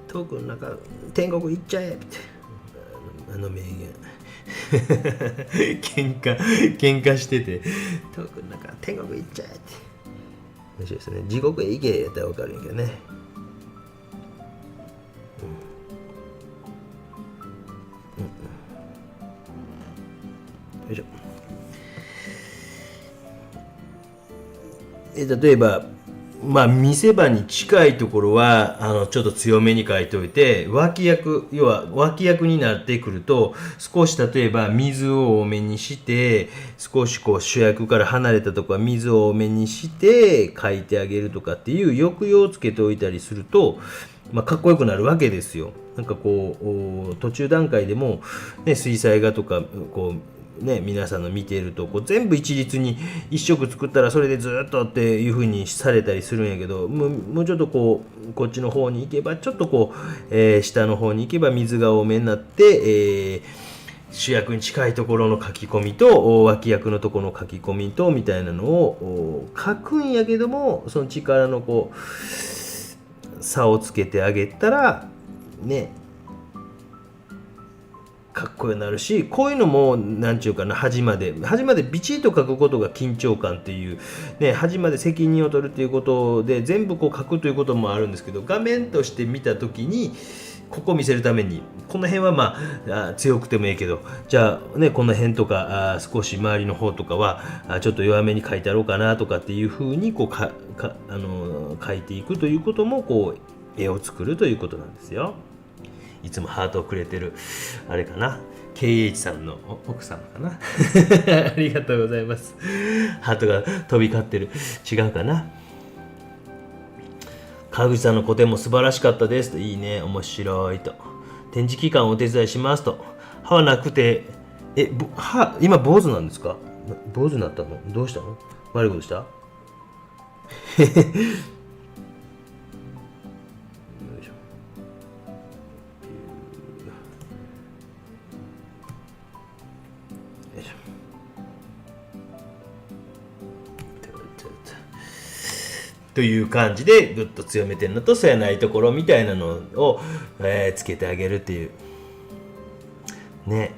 トークの中天国行っちゃえって名言喧嘩しててトークの中天国行っちゃえって面白いですね。地獄へ行けやったら分かるんやけどね、よいしょ。例えば見せ場に近いところはちょっと強めに書いておいて、脇役になってくると少し例えば水を多めにして少し主役から離れたところは水を多めにして書いてあげるとかっていう抑揚をつけておいたりすると、かっこよくなるわけですよ。なんか途中段階でも、ね、水彩画とか皆さんの見ていると全部一律に一色作ったらそれでずっとっていう風にされたりするんやけど、もうちょっとこっちの方に行けばちょっと下の方に行けば水が多めになって、主役に近いところの書き込みと脇役のところの書き込みとみたいなのを書くんやけども、その力の差をつけてあげたらねかっこよくなるし、こういうのもなんちゅうかな、端までビチッと書くことが緊張感っていうね、端まで責任を取るっていうことで全部書くということもあるんですけど、画面として見た時にここを見せるためにこの辺は強くてもいいけど、じゃあねこの辺とか少し周りの方とかはちょっと弱めに書いてあろうかなとかっていうふうに書いていくということも絵を作るということなんですよ。いつもハートをくれてるあれかな、KH さんの奥様かなありがとうございます。ハートが飛び交ってる。違うかな。川口さんの個展も素晴らしかったですと。いいね、面白いと。展示期間をお手伝いしますと。歯はなくて今坊主なんですか？坊主になったの？どうしたの？悪いことした？という感じでぐっと強めてるのとそうやないところみたいなのを、つけてあげるっていうね。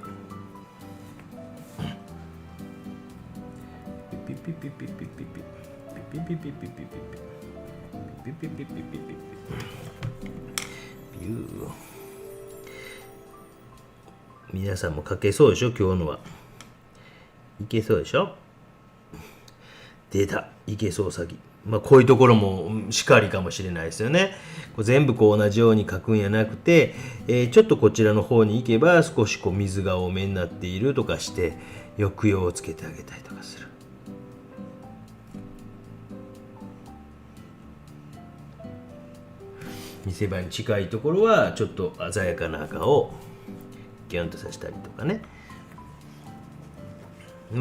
皆さんも書けそうでしょ今日のは。いけそうでしょ。出た、いけそう詐欺。こういうところもしかりかもしれないですよね。全部同じように書くんやなくて、ちょっとこちらの方に行けば少し水が多めになっているとかして抑揚をつけてあげたりとかする。見せ場に近いところはちょっと鮮やかな赤をギュンとさせたりとかね。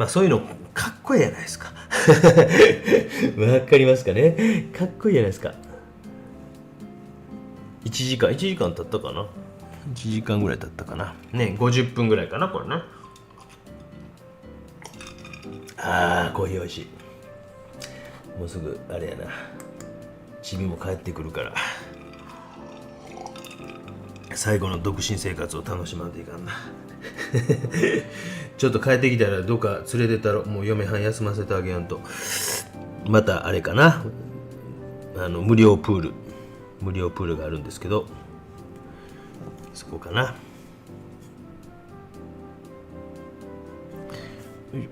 そういうのかっこいいじゃないですか。わかりますかね。かっこいいじゃないですか。1時間経ったかな。1時間ぐらい経ったかなね。50分ぐらいかなこれね。コーヒーおいしい。もうすぐあれやな、チビも帰ってくるから最後の独身生活を楽しまんといかんな。ちょっと帰ってきたらどっか連れてったらもう嫁はん休ませてあげやんと。またあれかな、無料プールがあるんですけど、そこかな。よいしょ。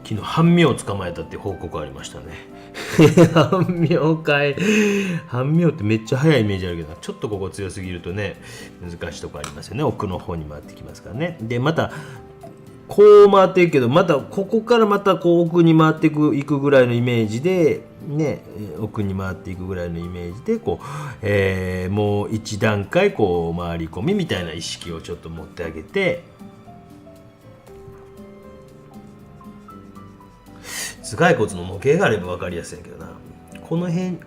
昨日半身を捕まえたって報告ありましたね。半身ってめっちゃ速いイメージあるけど、ちょっとここ強すぎるとね難しいとこありますよね。奥の方に回ってきますからね。でまたこう回っていくけど、またここからまた奥に回っていくぐらいのイメージでね、奥に回っていくぐらいのイメージでもう一段階回り込みみたいな意識をちょっと持ってあげて。頭蓋骨の模型があれば分かりやすいけどな、この辺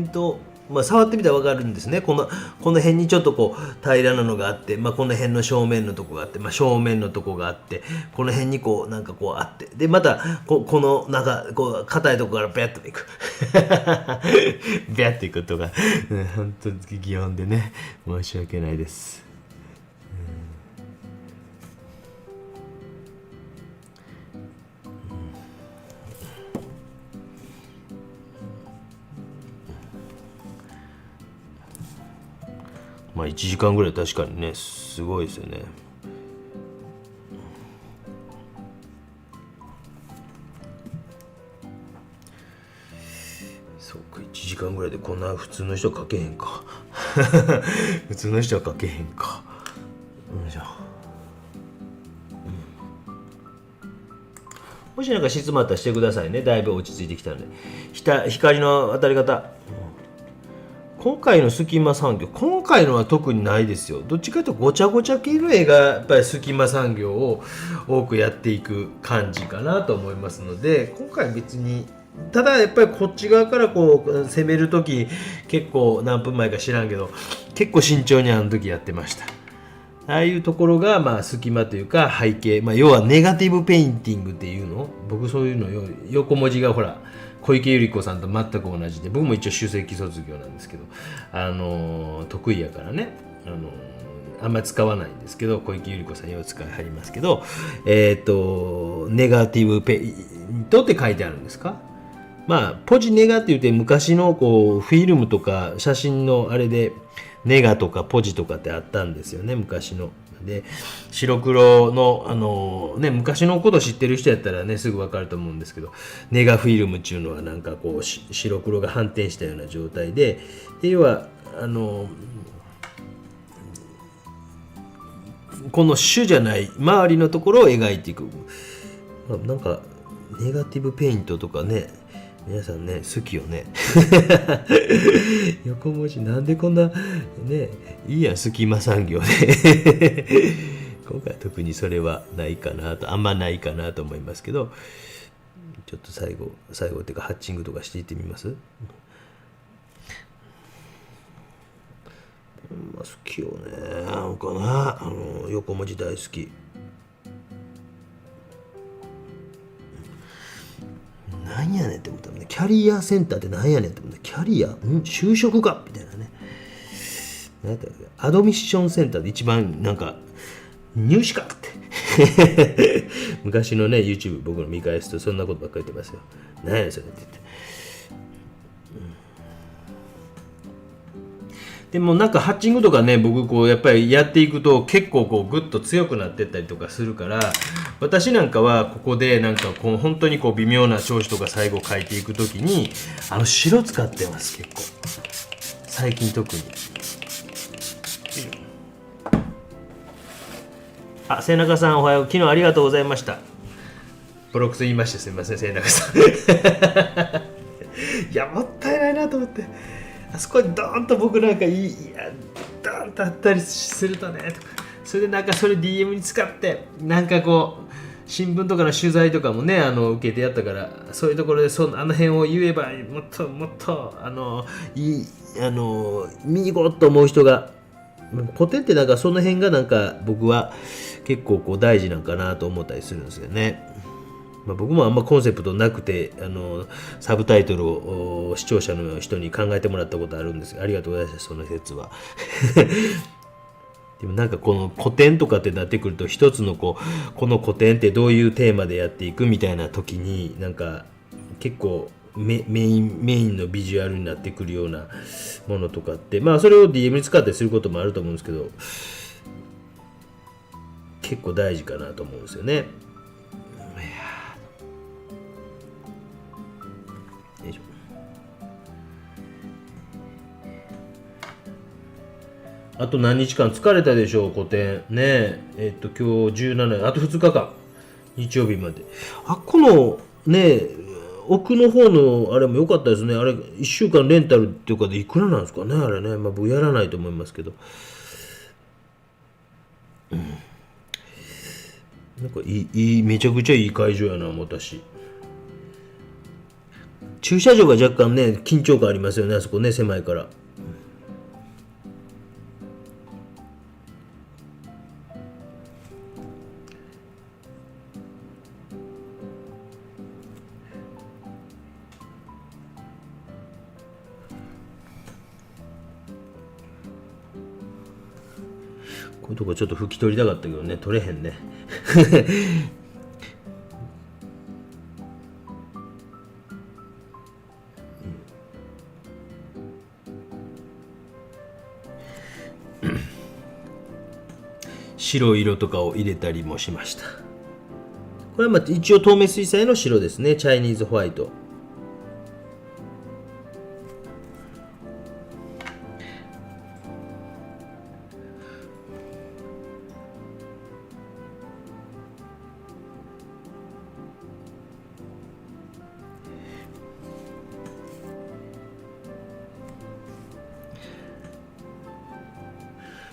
と、まあ、触ってみたら分かるんですね。この辺にちょっとこう平らなのがあって、まあ、この辺の正面のとこがあって、まあ、正面のとこがあって、この辺にこうなんかこうあって、でまたこのなんかこう硬いとこからベッといくベッといくとか、本当に擬音でね、申し訳ないです。まあ1時間ぐらい確かにね、すごいですよね。そうか、1時間ぐらいでこんな普通の人は書けへんか普通の人は書けへんか。じゃあ、もしなんか質問あったらしてくださいね。だいぶ落ち着いてきたので。光の当たり方、今回の隙間産業、今回のは特にないですよ。どっちかというとごちゃごちゃ系の絵がやっぱり隙間産業を多くやっていく感じかなと思いますので、今回別に、ただやっぱりこっち側からこう攻めるとき、結構何分前か知らんけど、結構慎重にあの時やってました。ああいうところがまあ隙間というか背景、まあ、要はネガティブペインティングっていうの、僕そういうの横文字がほら小池百合子さんと全く同じで、僕も一応首席卒業なんですけど、得意やからね、あんまり使わないんですけど、小池百合子さんよく使いはりますけど、ネガティブペイントって書いてあるんですか。まあポジネガって言って昔のこうフィルムとか写真のあれでネガとかポジとかってあったんですよね、昔の。で白黒の昔のこと知ってる人やったらねすぐ分かると思うんですけど、ネガフィルムっていうのはなんかこう白黒が反転したような状態で、要はこの主じゃない周りのところを描いていく。なんかネガティブペイントとかね、皆さんね好きよね横文字なんでこんなね、いいや隙間産業で今回は特にそれはないかなと、あんまないかなと思いますけど、ちょっと最後っていうかハッチングとかしていってみます。まあ、好きよね、なんかな、横文字大好き。なんやねんって思ったね。キャリアセンターってなんやねんって思った。キャリア就職かみたいなね。なんだアドミッションセンターで一番なんか入試かって昔のね YouTube 僕の見返すとそんなことばっかり言ってますよ。何やねんそれって言って。でもなんかハッチングとかね、僕こうやっぱりやっていくと結構こうグッと強くなってったりとかするから、私なんかはここでなんかこう本当にこう微妙な調子とか最後書いていくときに白使ってます。結構最近特に。末中さんおはよう。昨日ありがとうございました。ブロックス言いましてすみません、末中さんいやもったいないなと思って、あそこにドーンと僕なんかドーンとあったりするとねとか、それでなんかそれ DM に使ってなんかこう新聞とかの取材とかもね受けてやったから、そういうところであの辺を言えばもっともっと見事と思う人が、古典ってなんかその辺がなんか僕は結構こう大事なんかなと思ったりするんですよね。僕もあんまコンセプトなくてサブタイトルを視聴者の人に考えてもらったことあるんですが、ありがとうございました、その説はでもなんかこの古典とかってなってくると、一つのこの古典ってどういうテーマでやっていくみたいな時になんか結構メインのビジュアルになってくるようなものとかって、それを DM に使ったりすることもあると思うんですけど、結構大事かなと思うんですよね。あと何日間疲れたでしょう、古典ね。今日17、あと2日間、日曜日まで。このね奥の方のあれも良かったですね。あれ1週間レンタルっていうかでいくらなんですかね、あれね。僕やらないと思いますけど、なんかめちゃくちゃいい会場やな、私。駐車場が若干ね緊張感ありますよね、あそこね、狭いから。こういうとこちょっと拭き取りたかったけどね、取れへんね。白色とかを入れたりもしました。これはまあ一応透明水彩の白ですね、チャイニーズホワイト。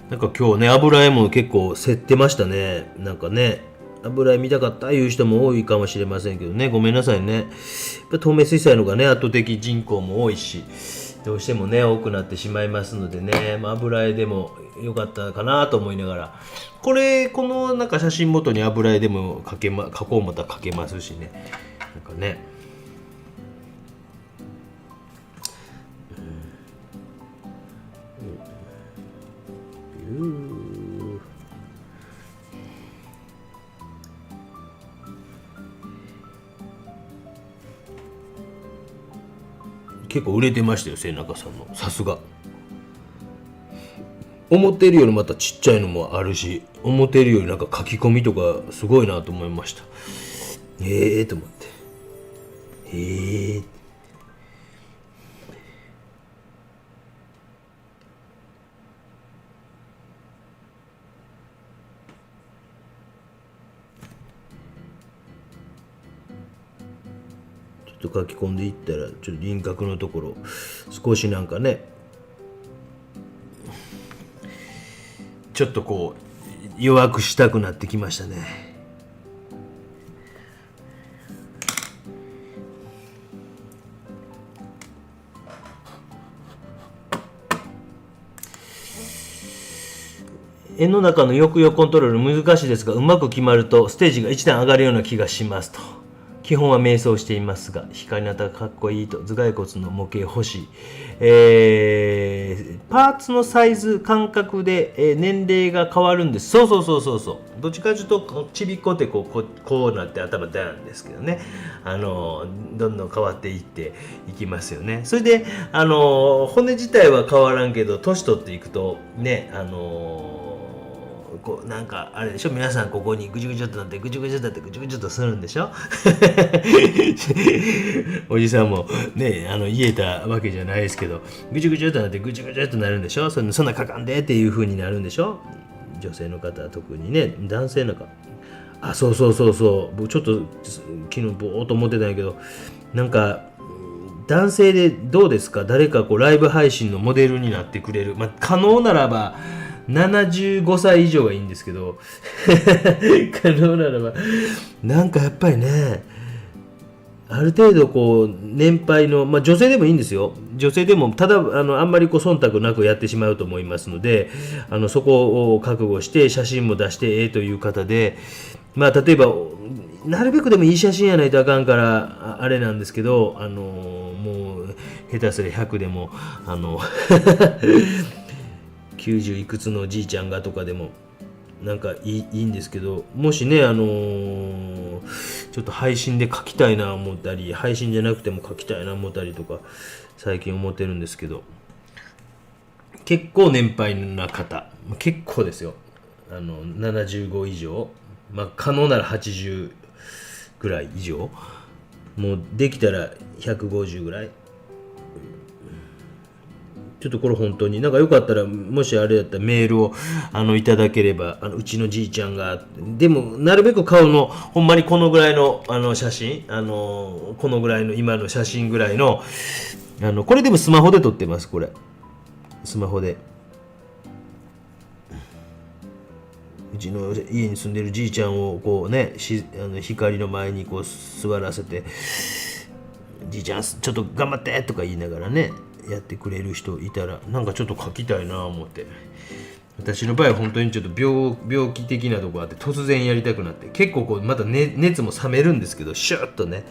なんか今日ね、油絵も結構競ってましたね。なんかね、油絵見たかったいう人も多いかもしれませんけどね、ごめんなさいね。やっぱ透明水彩の方がね、圧倒的人口も多いし、どうしてもね、多くなってしまいますのでね、まあ、油絵でも良かったかなと思いながら、このなんか写真元に油絵でも描こう思ったら描けますしね、なんかね。結構売れてましたよ、末中さんの。さすが。思ってるよりまたちっちゃいのもあるし、思ってるよりなんか書き込みとかすごいなと思いました。と思って。ちょっと書き込んでいったら、ちょっと輪郭のところ少しなんかね、ちょっとこう弱くしたくなってきましたね。絵の中の抑揚コントロール難しいですが、うまく決まるとステージが一段上がるような気がしますと。基本は瞑想していますが、光の型がかっこいいと頭蓋骨の模型欲しい。パーツのサイズ感覚で、年齢が変わるんです。そう。どっちかというとちびっこってこうなって頭ダウンですけどね、どんどん変わっていっていきますよね。それで骨自体は変わらんけど、年取っていくとね、こうなんかあれでしょ、皆さんここにぐちゅぐちゅっとなってぐちゅぐちゅっとなってぐちゅぐちゅっとするんでしょ。おじさんもね言えたわけじゃないですけど、ぐちゅぐちゅっとなってぐちゅぐちゅっとなるんでしょ。そんなかかんでっていう風になるんでしょ。女性の方は特にね、男性なんかそう僕ちょっと昨日ぼーっと思ってたんやけど、なんか男性でどうですか、誰かこうライブ配信のモデルになってくれる、まあ可能ならば75歳以上がいいんですけど可能ならばなんかやっぱりね、ある程度こう年配の、まあ、女性でもいいんですよ。女性でもただあんまりこう忖度なくやってしまうと思いますので、そこを覚悟して写真も出してという方で、まあ例えばなるべくでもいい写真やないとあかんからあれなんですけど、もう下手すりゃ100でも90いくつのじいちゃんがとかでもなんかいいんですけど、もしねちょっと配信で書きたいな思ったり、配信じゃなくても書きたいな思ったりとか最近思ってるんですけど、結構年配な方、結構ですよ、75以上、まあ可能なら80ぐらい以上、もうできたら150ぐらい。ちょっとこれ本当になんかよかったら、もしあれだったらメールをいただければ、うちのじいちゃんが、でもなるべく顔のほんまにこのぐらいの写真、このぐらいの今の写真ぐらいのこれでもスマホで撮ってます。これスマホでうちの家に住んでるじいちゃんをこうね、光の前にこう座らせてじいちゃんちょっと頑張ってとか言いながらねやってくれる人いたらなんかちょっと書きたいな思って。私の場合は本当にちょっと 病気的なとこあって突然やりたくなって結構こうまた、ね、熱も冷めるんですけどシュッとね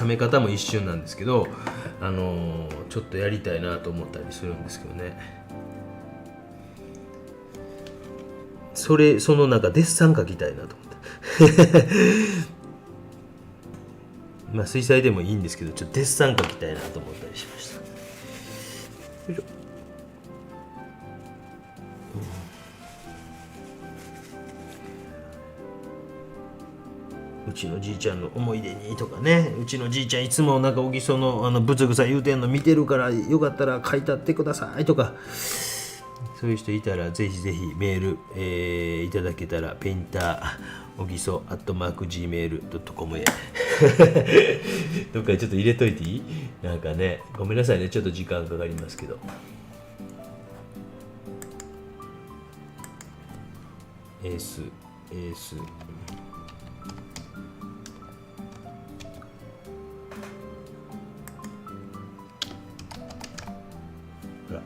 冷め方も一瞬なんですけど、ちょっとやりたいなと思ったりするんですけどね。そのなんかデッサン描きたいなと思ってまあ水彩でもいいんですけどちょっとデッサン描きたいなと思ったりしました。よいしょ。うちのじいちゃんの思い出にとかね、うちのじいちゃんいつもなんか小木曽のぶつぐさ言うてんの見てるからよかったら書いたってくださいとか、そういう人いたらぜひぜひメール、いただけたらペインター小木曽@gmail.com へどっかにちょっと入れといていい？なんかね、ごめんなさいね、ちょっと時間かかりますけど。エースほら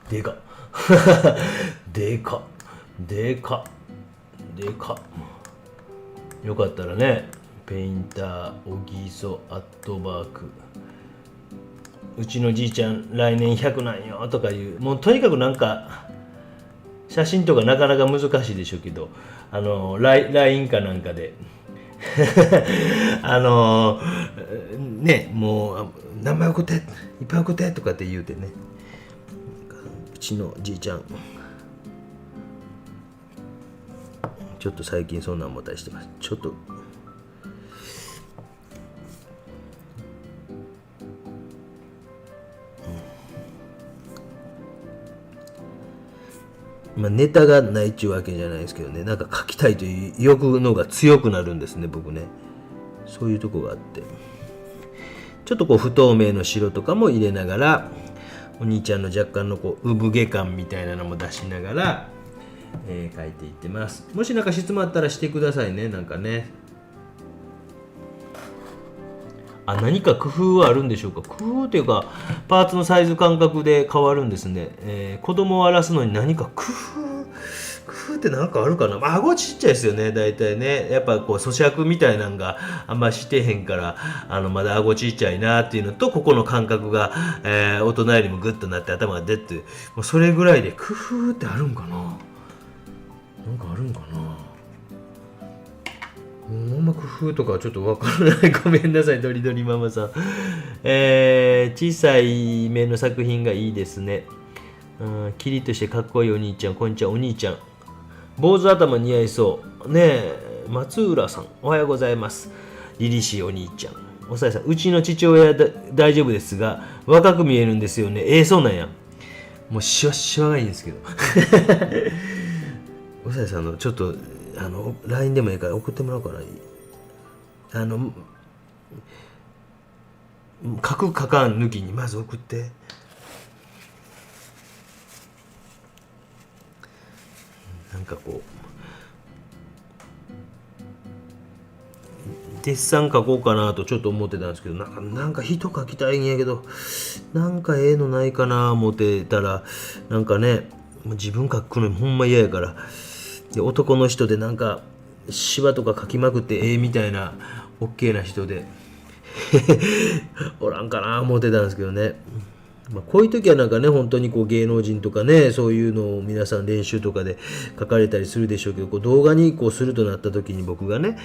でかでかでかでかよかったらね、ペインター小木曽うちのじいちゃん来年100なんよとかいう、もうとにかくなんか写真とかなかなか難しいでしょうけど、LINE かなんかでね、もう名前送っていっぱい送ってとかって言うてね、うちのじいちゃんちょっと最近そんなんもたりしてます。ちょっとまあ、ネタがないっちゅうわけじゃないですけどね、なんか書きたいという欲のが強くなるんですね、僕ね。そういうとこがあって、ちょっとこう不透明の白とかも入れながら、お兄ちゃんの若干のこう産毛感みたいなのも出しながら、書いていってます。もしなんか質問あったらしてくださいね、なんかね。何か工夫はあるんでしょうか。工夫というかパーツのサイズ感覚で変わるんですね。子供を荒らすのに何か工夫って何かあるかな。顎ちっちゃいですよね、大体ね。やっぱこう咀嚼みたいなのがあんましてへんからまだ顎ちっちゃいなっていうのと、ここの感覚が、大人よりもグッとなって頭が出て、もうそれぐらいで工夫ってあるんかな。なんかあるんかな。ほんま工夫とかはちょっとわからない。ごめんなさい、ドリドリママさん。小さい目の作品がいいですね。キリッとしてかっこいいお兄ちゃん。こんにちは、お兄ちゃん。坊主頭似合いそうねえ。松浦さん、おはようございます。凛々しいお兄ちゃん。おさえさん、うちの父親大丈夫ですが若く見えるんですよね。そうなんや。もうシワシワがいいんですけどおさえさんのちょっとLINE でもいいから送ってもらおうかな。書く書かん抜きにまず送って。なんかこうデッサン書こうかなとちょっと思ってたんですけど、なんか人書きたいんやけど、なんかええのないかな思ってたら、なんかね、自分書くのほんま嫌やから、で男の人でなんかシワとか書きまくってみたいな OK な人でおらんかな思ってたんですけどね。こういう時はなんかね、本当にこう芸能人とかね、そういうのを皆さん練習とかで書かれたりするでしょうけど、こう動画にこうするとなった時に僕がね、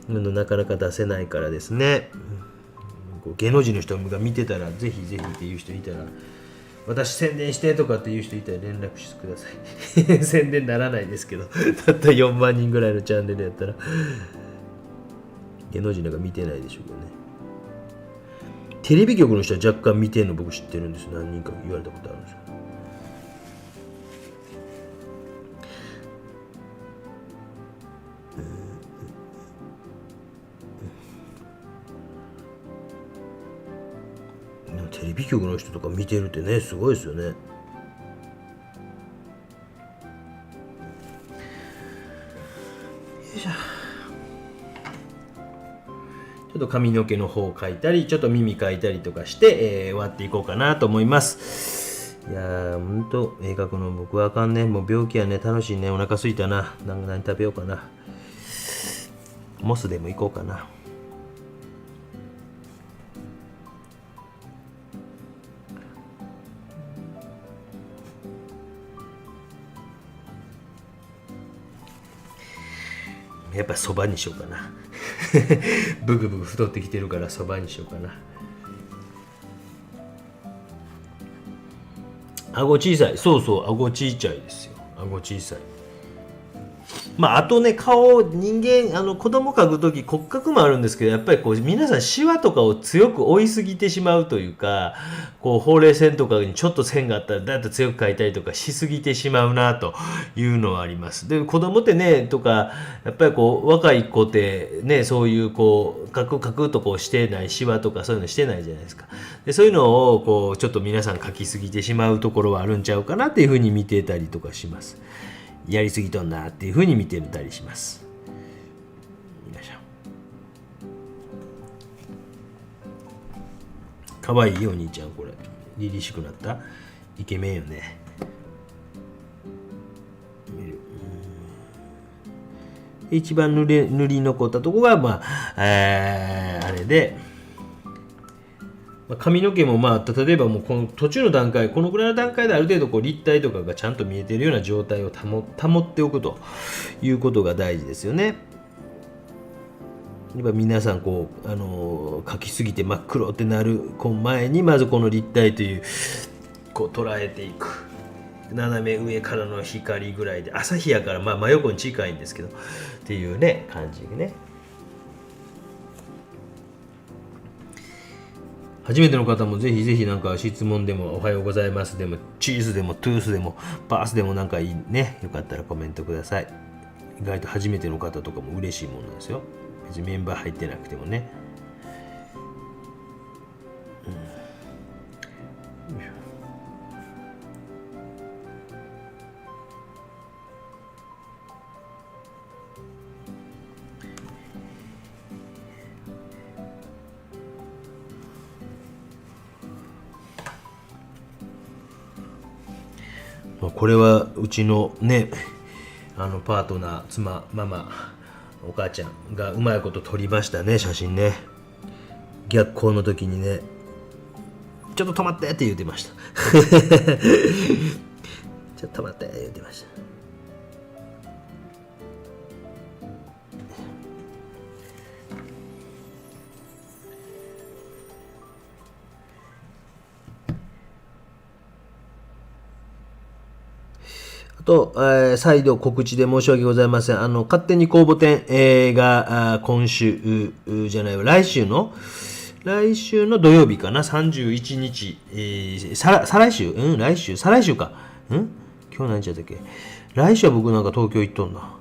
なかなか出せないからですね、芸能人の人が見てたらぜひぜひっていう人いたら、私宣伝してとかっていう人いたら連絡してください宣伝ならないですけどたった4万人ぐらいのチャンネルやったら芸能人なんか見てないでしょうけどね。テレビ局の人は若干見てんの僕知ってるんです。何人か言われたことあるんですよ。ビ局の人とか見てるってね、すごいですよね。よいしょ。ちょっと髪の毛の方を描いたり、ちょっと耳描いたりとかして、終わっていこうかなと思います。いやー、ほんと、絵描くの僕はあかんね。もう病気やね、楽しいね。お腹すいたな。何食べようかな。モスでも行こうかな。やっぱそばにしようかな。ブクブク太ってきてるからそばにしようかな。顎小さい。そうそう、顎小さいですよ。顎小さい。まあ、あとね、人間、子供描くとき骨格もあるんですけど、やっぱりこう、皆さんシワとかを強く追いすぎてしまうというか、こう、ほうれい線とかにちょっと線があったら、だいたい強く描いたりとかしすぎてしまうな、というのはあります。で、子供ってね、とか、やっぱりこう、若い子ってね、そういうこう、描くとこうしてない、シワとかそういうのしてないじゃないですか。で、そういうのを、こう、ちょっと皆さん描きすぎてしまうところはあるんちゃうかなっていうふうに見てたりとかします。やりすぎとんなっていう風に見てみたりします。よいしょ。かわいいお兄ちゃん、これ凛々しくなったイケメンよね。一番塗り残ったとこがまあ、あれで、髪の毛もまあ例えばもうこの途中の段階、このぐらいの段階である程度こう立体とかがちゃんと見えているような状態を保っておくということが大事ですよね。やっぱ皆さんこう、描きすぎて真っ黒ってなる前にまずこの立体というこう捉えていく。斜め上からの光ぐらいで、朝日やからまあ真横に近いんですけどっていうね感じでね。初めての方もぜひぜひなんか質問でもおはようございますでもチーズでもトゥースでもパースでもなんかいいね、よかったらコメントください。意外と初めての方とかも嬉しいものですよ。別にメンバー入ってなくてもね。これはうちのね、パートナー、妻、ママ、お母ちゃんがうまいこと撮りましたね、写真ね。逆光の時にね、ちょっと止まってって言ってました。ちょっと止まって言ってました。と、再度告知で申し訳ございません。勝手に公募展、が今週じゃないわ、来週の土曜日かな、31日、再来週再来週か。今日何日だったっけ。来週は僕なんか東京行っとんな。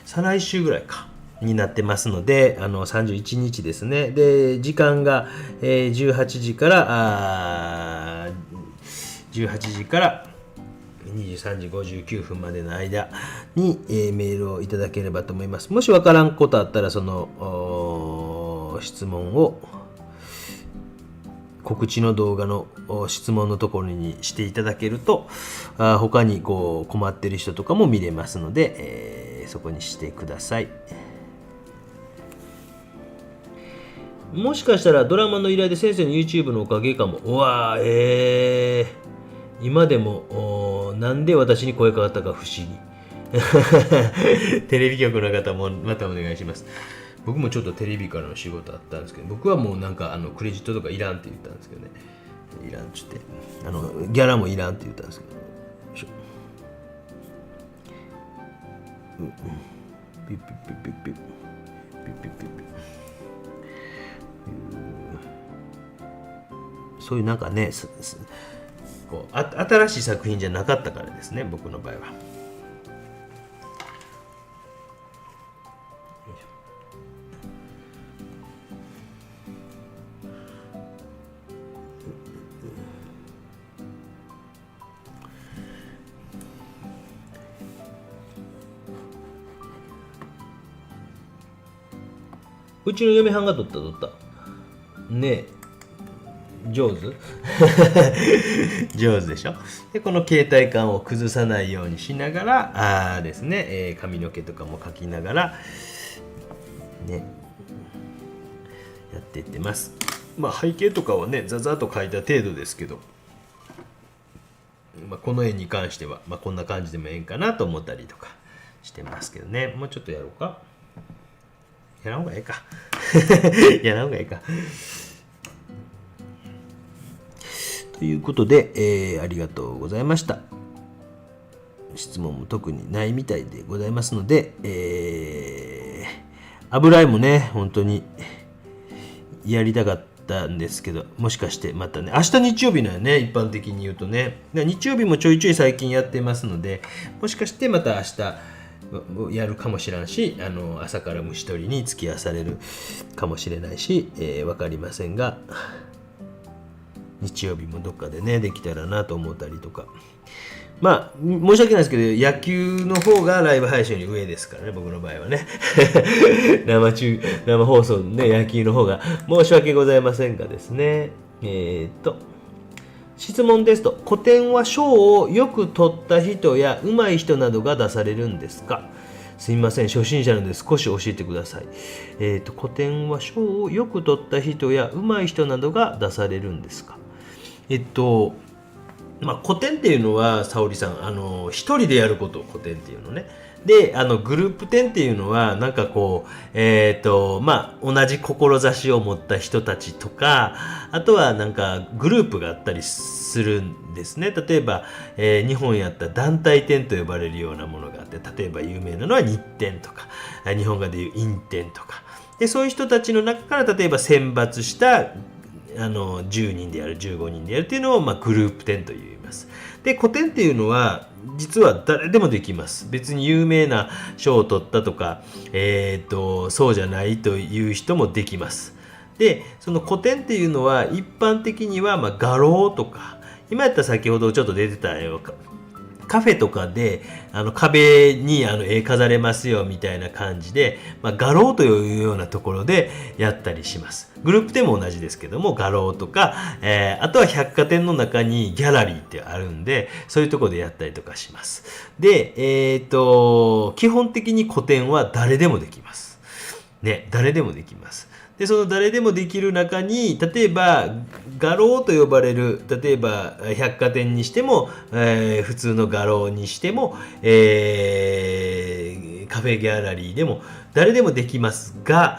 再来週ぐらいか。になってますので、31日ですね。で、時間が、18時から23時59分までの間に、メールをいただければと思います。もしわからんことあったら、その質問を告知の動画の質問のところにしていただけると、他にこう困ってる人とかも見れますので、そこにしてください。もしかしたらドラマの依頼で先生の YouTube のおかげかも。うわ今でもなんで私に声かかったか不思議。テレビ局の方もまたお願いします。僕もちょっとテレビからの仕事あったんですけど、僕はもうなんかクレジットとかいらんって言ったんですけどね。いらんっつってギャラもいらんって言ったんですけど、ピッピッピッピッピッピッピッピッピッピッ、そういうなんかね、こう新しい作品じゃなかったからですね、僕の場合は。うちの嫁はんが撮ったねえ、上手上手でしょ。でこの携帯感を崩さないようにしながらですね、髪の毛とかも描きながらねやっていってます。背景とかはねザザッと描いた程度ですけど、この絵に関しては、こんな感じでもええんかなと思ったりとかしてますけどね。もうちょっとやろうか。やらんほうがええかやらんほうがええかということで、ありがとうございました。質問も特にないみたいでございますので、油絵もね本当にやりたかったんですけど、もしかしてまたね明日日曜日なんよね、一般的に言うとね。日曜日もちょいちょい最近やってますので、もしかしてまた明日やるかもしれんし、朝から虫取りに付き合わされるかもしれないし、分かりませんが、日曜日もどっかでねできたらなと思ったりとか。申し訳ないですけど、野球の方がライブ配信より上ですからね、僕の場合はね生放送のね野球の方が申し訳ございませんがですね。質問ですと、古典は賞をよく取った人や上手い人などが出されるんですか？すみません、初心者なので少し教えてください。古典は賞をよく取った人や上手い人などが出されるんですか？古典っていうのは沙織さん一人でやることを古典っていうのね。でグループ展っていうのはなんかこう同じ志を持った人たちとか、あとはなんかグループがあったりするんですね。例えば、日本やったら団体展と呼ばれるようなものがあって、例えば有名なのは日展とか、日本画でいう院展とかで、そういう人たちの中から例えば選抜した10人でやる15人でやるっていうのを、グループ展と言います。で古典っていうのは実は誰でもできます。別に有名な賞を取ったとか、そうじゃないという人もできます。でその古典っていうのは一般的には画廊とか、今やったら先ほどちょっと出てたよカフェとかで壁に絵飾れますよみたいな感じで、画廊というようなところでやったりします。グループでも同じですけども、画廊とか、あとは百貨店の中にギャラリーってあるんで、そういうところでやったりとかします。で、基本的に古典は誰でもできますね。誰でもできます。でその誰でもできる中に、例えば画廊と呼ばれる、例えば百貨店にしても、普通の画廊にしても、カフェギャラリーでも誰でもできますが、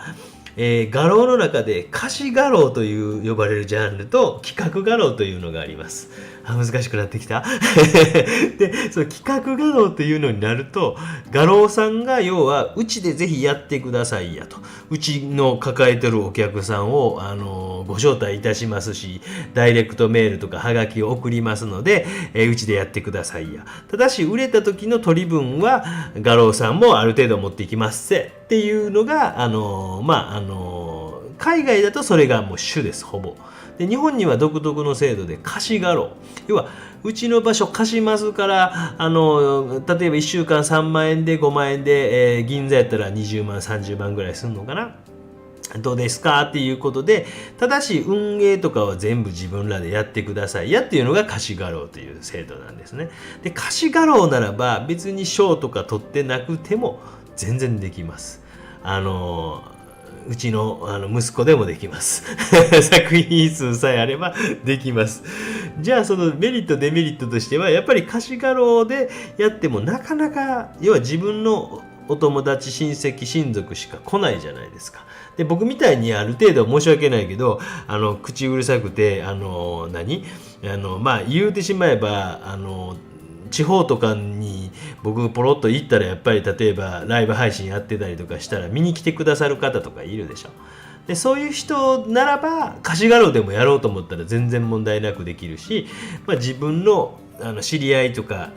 画廊の中で歌詞画廊という呼ばれるジャンルと企画画廊というのがあります。難しくなってきたでその企画画廊というのになると、画廊さんが要はうちでぜひやってくださいやと、うちの抱えてるお客さんをご招待いたしますし、ダイレクトメールとかハガキを送りますので、うちでやってくださいや。ただし売れた時の取り分は画廊さんもある程度持っていきますっていうのが海外だとそれがもう主です、ほぼ。で日本には独特の制度で貸し画廊、要はうちの場所貸しますから、例えば1週間3万円で5万円で、銀座やったら20万30万ぐらいするのかな、どうですかっていうことで、ただし運営とかは全部自分らでやってくださいやっていうのが貸し画廊という制度なんですね。で貸し画廊ならば別に賞とか取ってなくても全然できます。うちの息子でもできます作品数さえあればできます。じゃあそのメリットデメリットとしては、やっぱり貸し画廊でやってもなかなか、要は自分のお友達親戚親族しか来ないじゃないですか。で僕みたいにある程度申し訳ないけど口うるさくて言うてしまえば地方とかに僕ポロッと行ったら、やっぱり例えばライブ配信やってたりとかしたら見に来てくださる方とかいるでしょ。でそういう人ならば貸し画廊でもやろうと思ったら全然問題なくできるし、自分の知り合いとか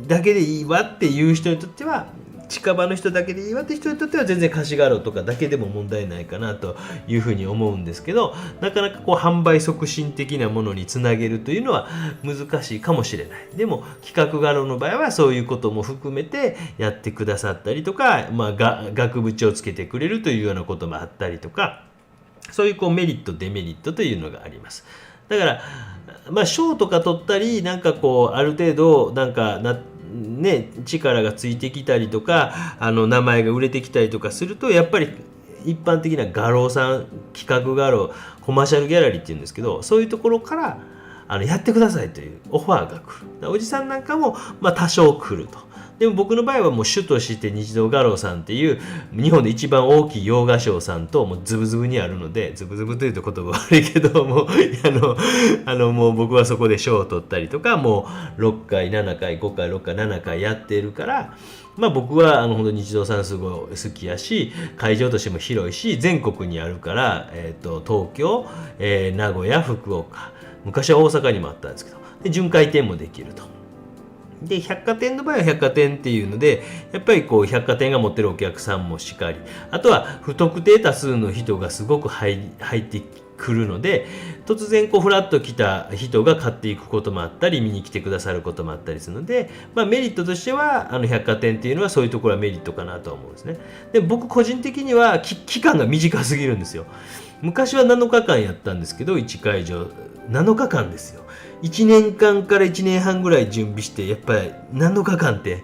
だけでいいわっていう人にとっては近場の人だけでいいわって人にとっては全然貸し画廊とかだけでも問題ないかなというふうに思うんですけど、なかなかこう販売促進的なものにつなげるというのは難しいかもしれない。でも企画画廊の場合はそういうことも含めてやってくださったりとか、額縁をつけてくれるというようなこともあったりとか、そういうこうメリットデメリットというのがあります。だから賞とか取ったり、なんかこうある程度なんか力がついてきたりとか、名前が売れてきたりとかすると、やっぱり一般的な画廊さん、企画画廊、コマーシャルギャラリーっていうんですけど、そういうところからやってくださいというオファーが来る。おじさんなんかも多少来ると。でも僕の場合はもう主として日動画廊さんっていう日本で一番大きい洋画商さんともうズブズブにあるので、ズブズブというと言葉悪いけどももう僕はそこで賞を取ったりとか、もう6回7回5回6回7回やってるから、僕は本当に日動さんすごい好きやし、会場としても広いし全国にあるから、東京、名古屋、福岡、昔は大阪にもあったんですけど、で巡回展もできると。で百貨店の場合は百貨店っていうので、やっぱりこう百貨店が持ってるお客さんもしかり、あとは不特定多数の人がすごく入ってくるので、突然こうフラッと来た人が買っていくこともあったり、見に来てくださることもあったりするので、メリットとしては百貨店っていうのはそういうところはメリットかなと思うんですね。で僕個人的には期間が短すぎるんですよ。昔は7日間やったんですけど、1会場7日間ですよ。1年間から1年半ぐらい準備して、やっぱり7日間って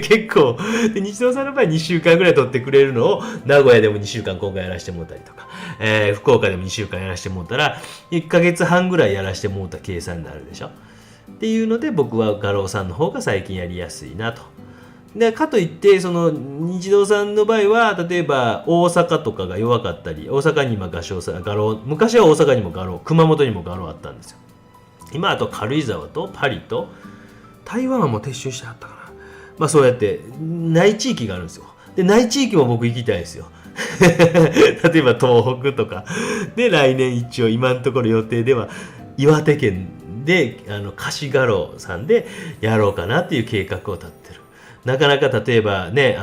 結構で、日動さんの場合2週間ぐらい取ってくれるのを名古屋でも2週間今回やらせてもらったりとか、福岡でも2週間やらせてもらったら1ヶ月半ぐらいやらせてもらった計算になるでしょっていうので、僕は画廊さんの方が最近やりやすいなと。でかといってその日動さんの場合は、例えば大阪とかが弱かったり、大阪に今画廊、昔は大阪にも画廊、熊本にも画廊あったんですよ。今あと軽井沢とパリと台湾はもう撤収してはったかな。そうやってない地域があるんですよ。でない地域も僕行きたいですよ。例えば東北とかで、来年一応今のところ予定では岩手県で貸し画廊さんでやろうかなっていう計画を立ってる。なかなか例えばね、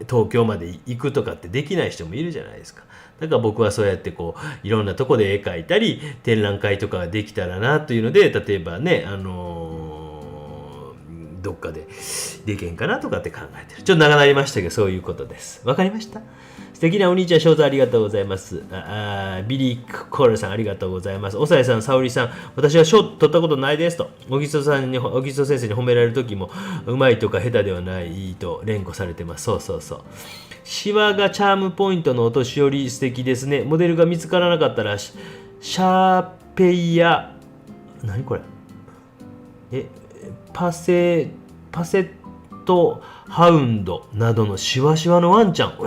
東京まで行くとかってできない人もいるじゃないですか。だから僕はそうやってこういろんなとこで絵描いたり展覧会とかができたらなというので、例えばね、どっかでできへんかなとかって考えてる。ちょっと長なりましたけど、そういうことです。わかりました？素敵なお兄ちゃん、翔太ありがとうございます。ビリー・コールさんありがとうございます。おさえさん、沙織さん、私は賞取ったことないですと。小木曽先生に褒められる時も、うまいとか下手ではないと連呼されてます。そうそうそう。シワがチャームポイントのお年寄り素敵ですね。モデルが見つからなかったら、シャーペイヤ、何これ？パセットハウンドなどのシワシワのワンちゃん。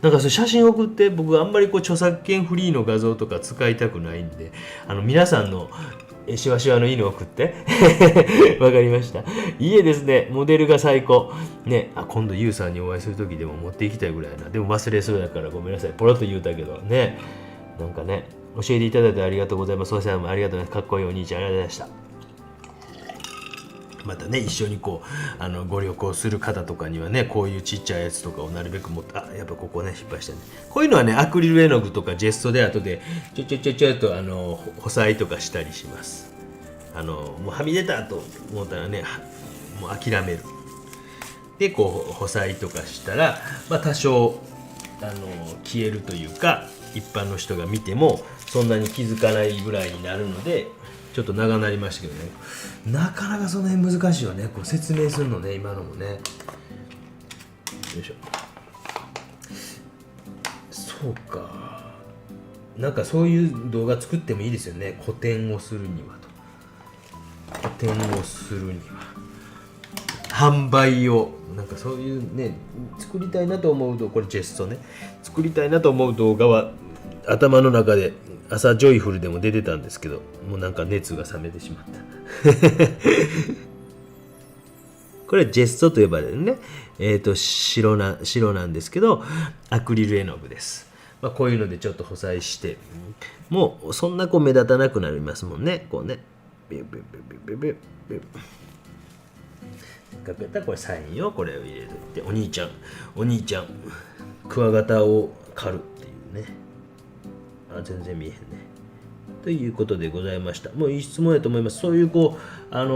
なんかそれ写真送って。僕あんまりこう著作権フリーの画像とか使いたくないんで、皆さんのシワシワの犬を送ってわかりました。いいですね。モデルが最高ね。今度ユウさんにお会いする時でも持っていきたいぐらいな。でも忘れそうだからごめんなさい。ポロッと言うたけどね。なんかね、教えていただいてありがとうございます。そうさんもありがとうございます。かっこいいお兄ちゃんありがとうございました。またね、一緒にこうご旅行する方とかにはね、こういうちっちゃいやつとかをなるべく持って、やっぱここね失敗したね。こういうのはね、アクリル絵の具とかジェストで後でちょっと補彩とかしたりします。もうはみ出たと思ったらね、もう諦める。でこう補彩とかしたら、多少消えるというか、一般の人が見てもそんなに気づかないぐらいになるので、ちょっと長なりましたけどね。なかなかその辺難しいよね、こう説明するのね、今のもね。よいしょ。そうか、なんかそういう動画作ってもいいですよね。個展をするにはと。個展をするには販売をなんかそういうね、作りたいなと思うと、これジェストね、作りたいなと思う動画は頭の中で朝ジョイフルでも出てたんですけど、もうなんか熱が冷めてしまったこれはジェストと呼ばれるね、白なんですけど、アクリル絵の具です。こういうのでちょっと補彩して、もうそんなこう目立たなくなりますもんね。こうね、かくやったらこれサインをこれを入れといて、お兄ちゃんクワガタを狩るっていうね。全然見えへんね。ということでございました。もういい質問やと思います。そういうこんなん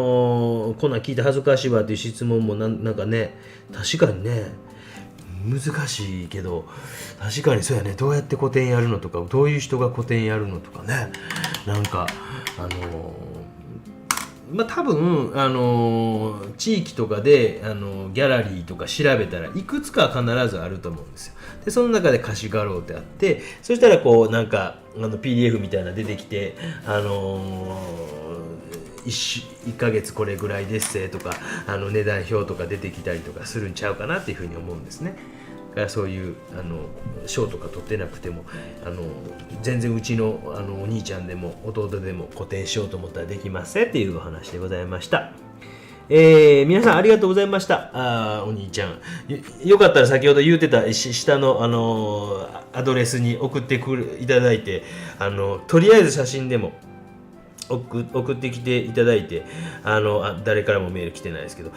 聞いて恥ずかしいわっていう質問もなんかね、確かにね、難しいけど、確かにそうやね。どうやって個展やるのとか、どういう人が個展やるのとかね。なんか、多分、地域とかでギャラリーとか調べたらいくつか必ずあると思うんですよ。でその中で貸し画廊ってあって、そしたらこうなんかPDF みたいなの出てきて、1ヶ月これぐらいですせとか値段表とか出てきたりとかするんちゃうかなっていうふうに思うんですね。だからそういう賞とか取ってなくても全然うちのお兄ちゃんでも弟でも個展しようと思ったらできますっていうお話でございました。皆さんありがとうございました。お兄ちゃん よかったら先ほど言うてた下の、アドレスに送っていただいてとりあえず写真でも送ってきていただいて誰からもメール来てないですけど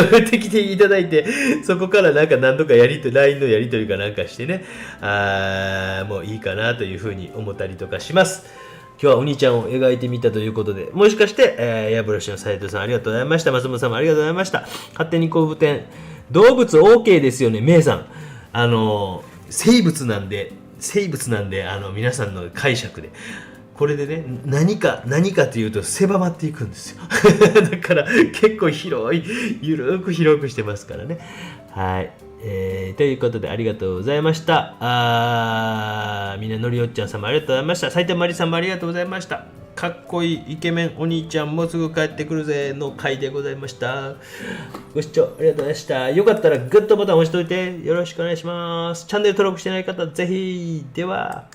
送ってきていただいて、そこからなんか何度かLINE のやり取りかなんかしてね、もういいかなというふうに思ったりとかします。今日はお兄ちゃんを描いてみたということで、もしかして、エアブラシの斉藤さんありがとうございました。松本さんもありがとうございました。勝手に工部店動物 OK ですよね、メイさん。生物なんで皆さんの解釈でこれでね、何かというと狭まっていくんですよだから結構ゆるく広くしてますからね。はい、ということでありがとうございました。みんなのりおっちゃんさんもありがとうございました。斉藤まりさんもありがとうございました。かっこいいイケメンお兄ちゃんもうすぐ帰ってくるぜの回でございました。ご視聴ありがとうございました。よかったらグッドボタン押しといてよろしくお願いします。チャンネル登録してない方ぜひ。では。